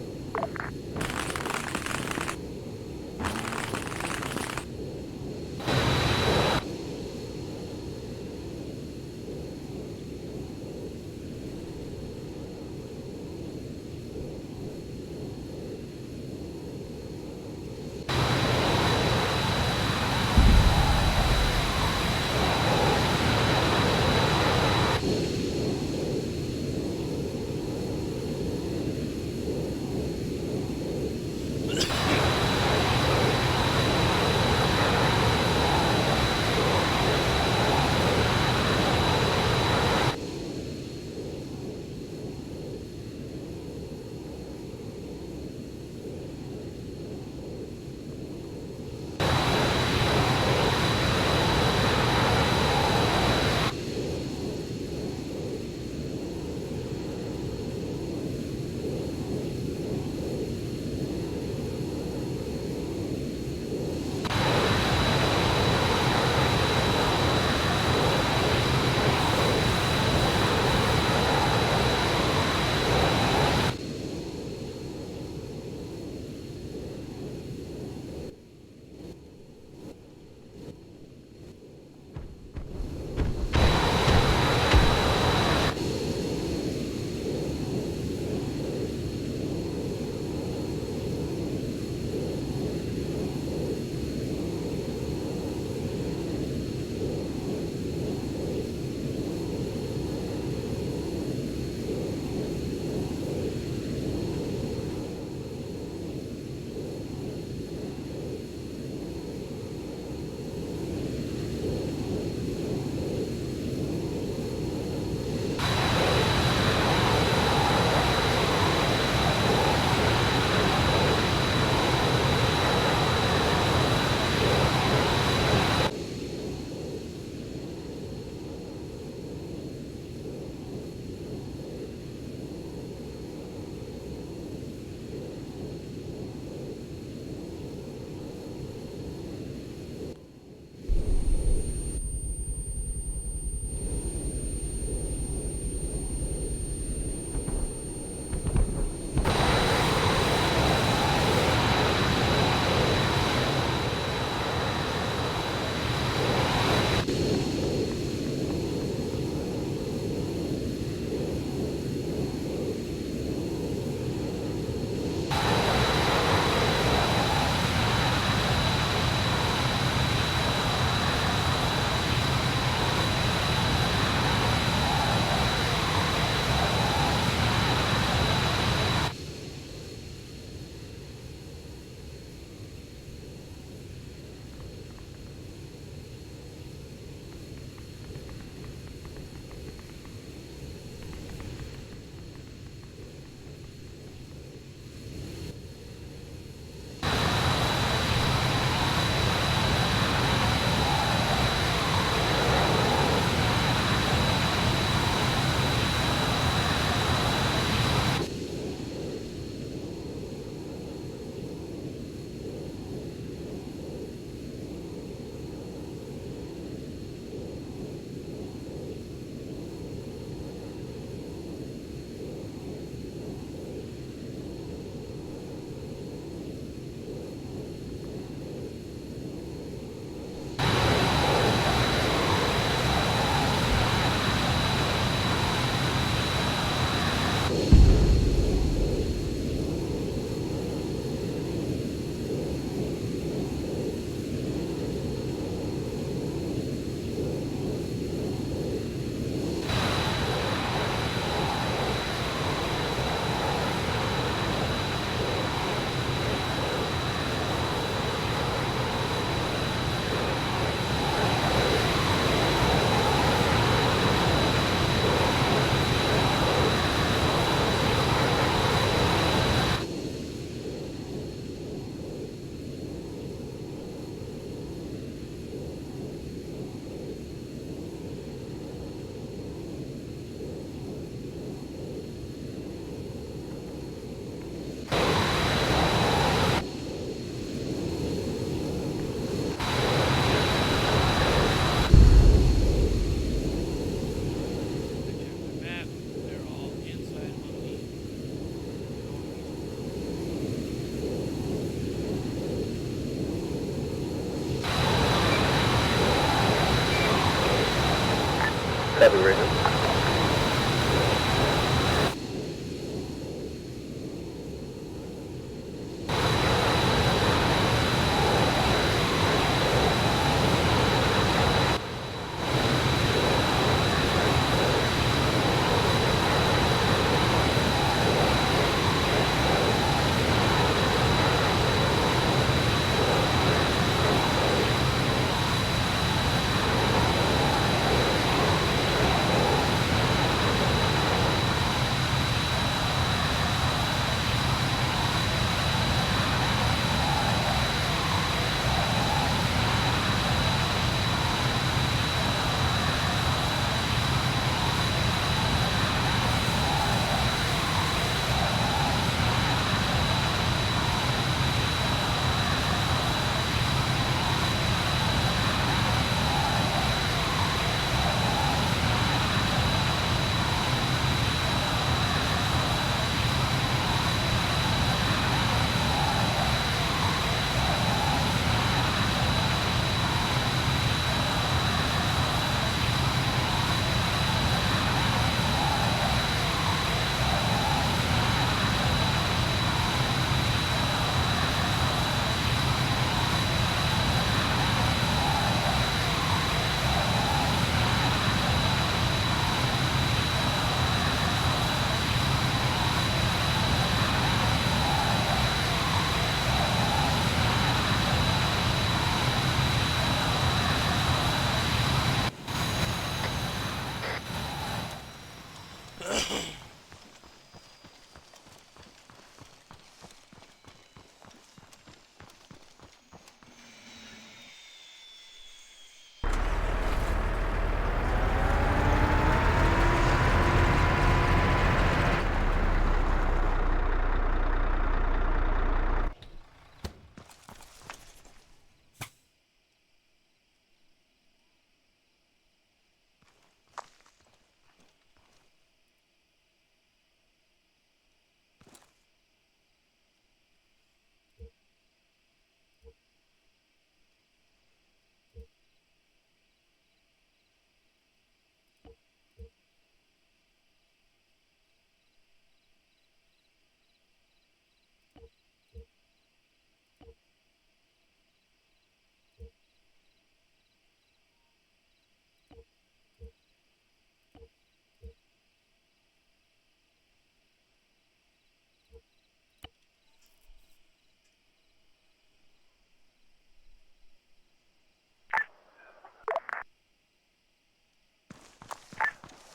Copy, Ranger.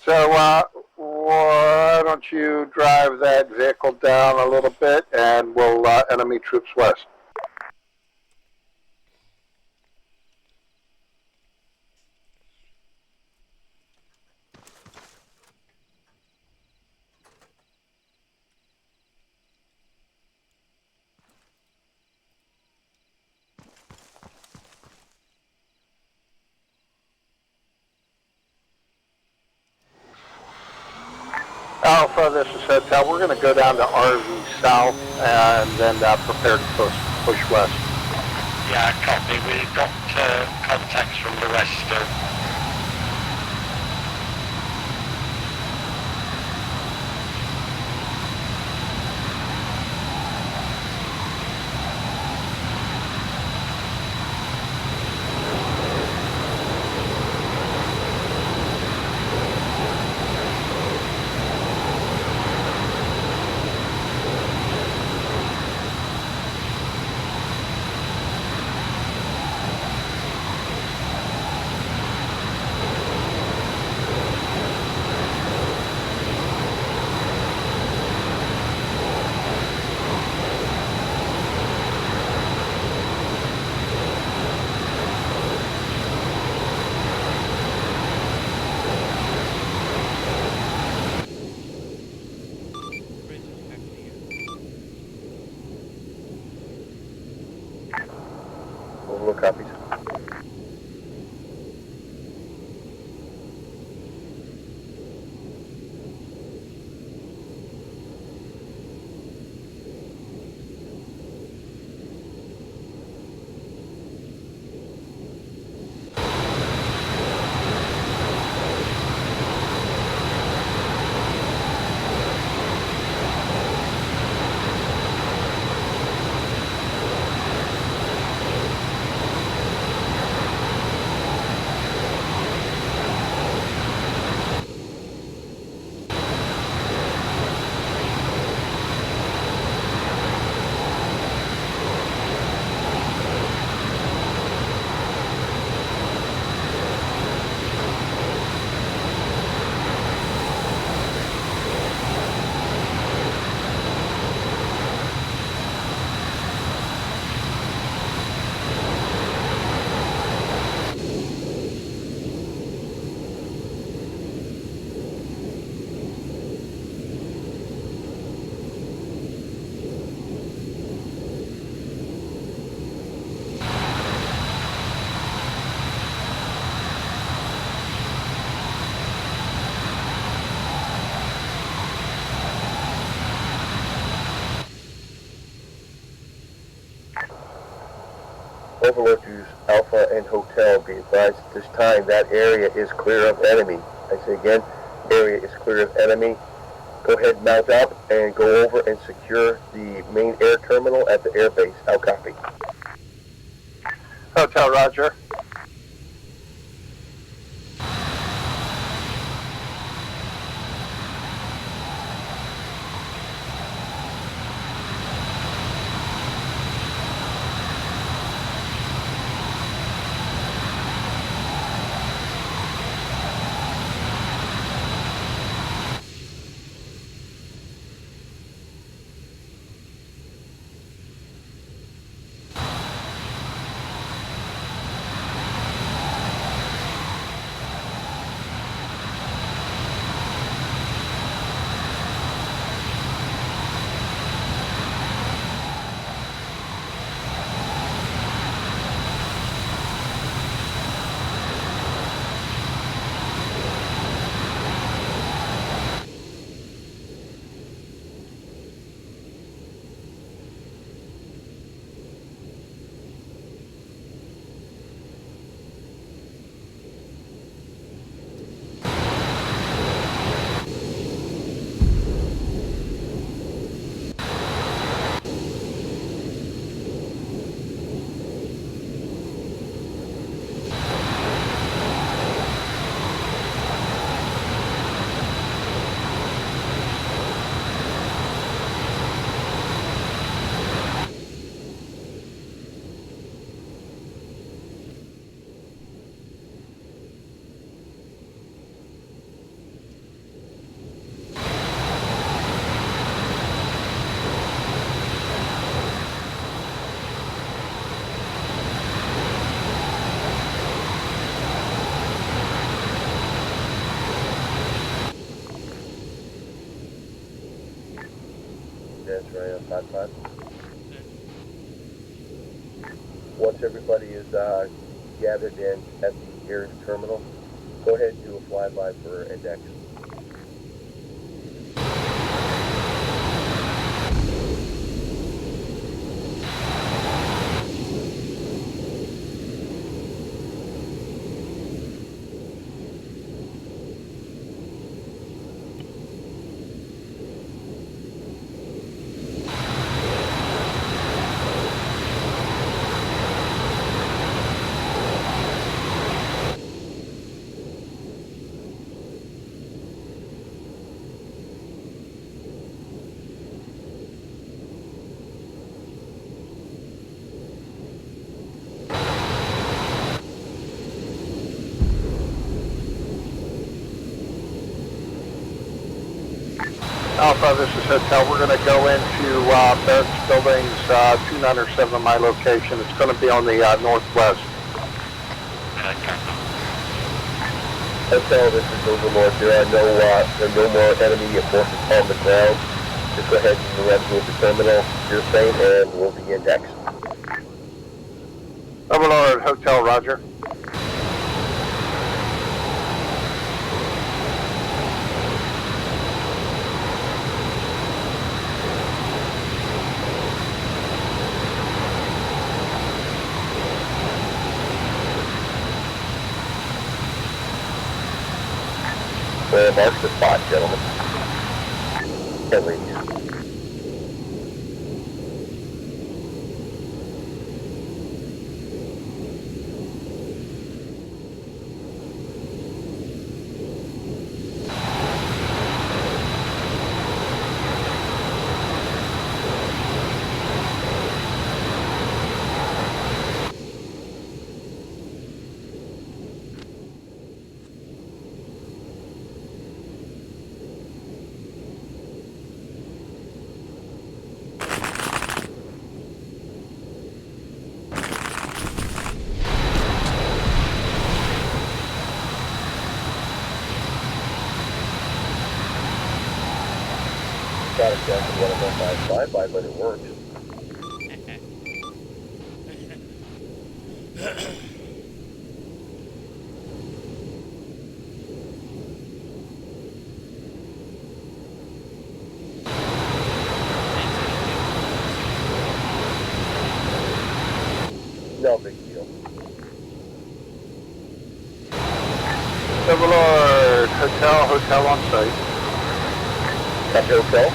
So why don't you drive that vehicle down a little bit, and we'll enemy troops west. Alpha, this is Hotel. We're going to go down to RV South and then prepare to push west. Yeah, copy. We've got contacts from the west still. Overall copies. Overlord to Alpha and Hotel, be advised at this time that area is clear of enemy. I say again, area is clear of enemy. Go ahead, mount up, and go over and secure the main air terminal at the airbase. Out copy. Hotel Roger. That's right, 5-5. Once everybody is gathered in at the air terminal, go ahead and do a flyby for index. Alpha, this is Hotel. We're going to go into Barracks Buildings 2907, my location. It's going to be on the northwest. Hotel, this is Overlord. There are no more enemy forces on the ground. Just go ahead and run through the terminal. You're safe, and we'll be indexed. Overlord, Hotel, Roger. Mark the spot, gentlemen. And ladies. Got exactly what I meant by flyby, but it works. No, big. hotel on site. Copy hotel.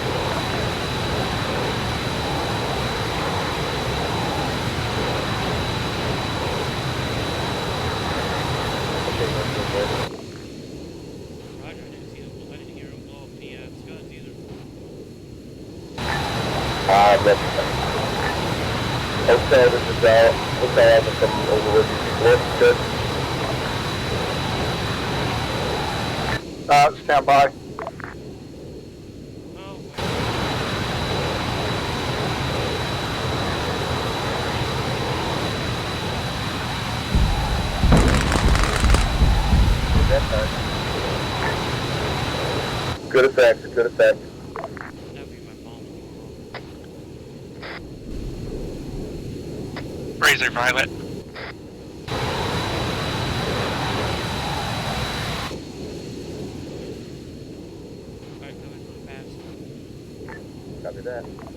Roger, I didn't hear him blow up the scuds either. That's hotel, this is hotel Alpha from Overwood DC4. Good. Stand by. Oh, That time. Good effects, good effects. that'd be my phone. Razor Violet. Alright, coming from the past. Copy that.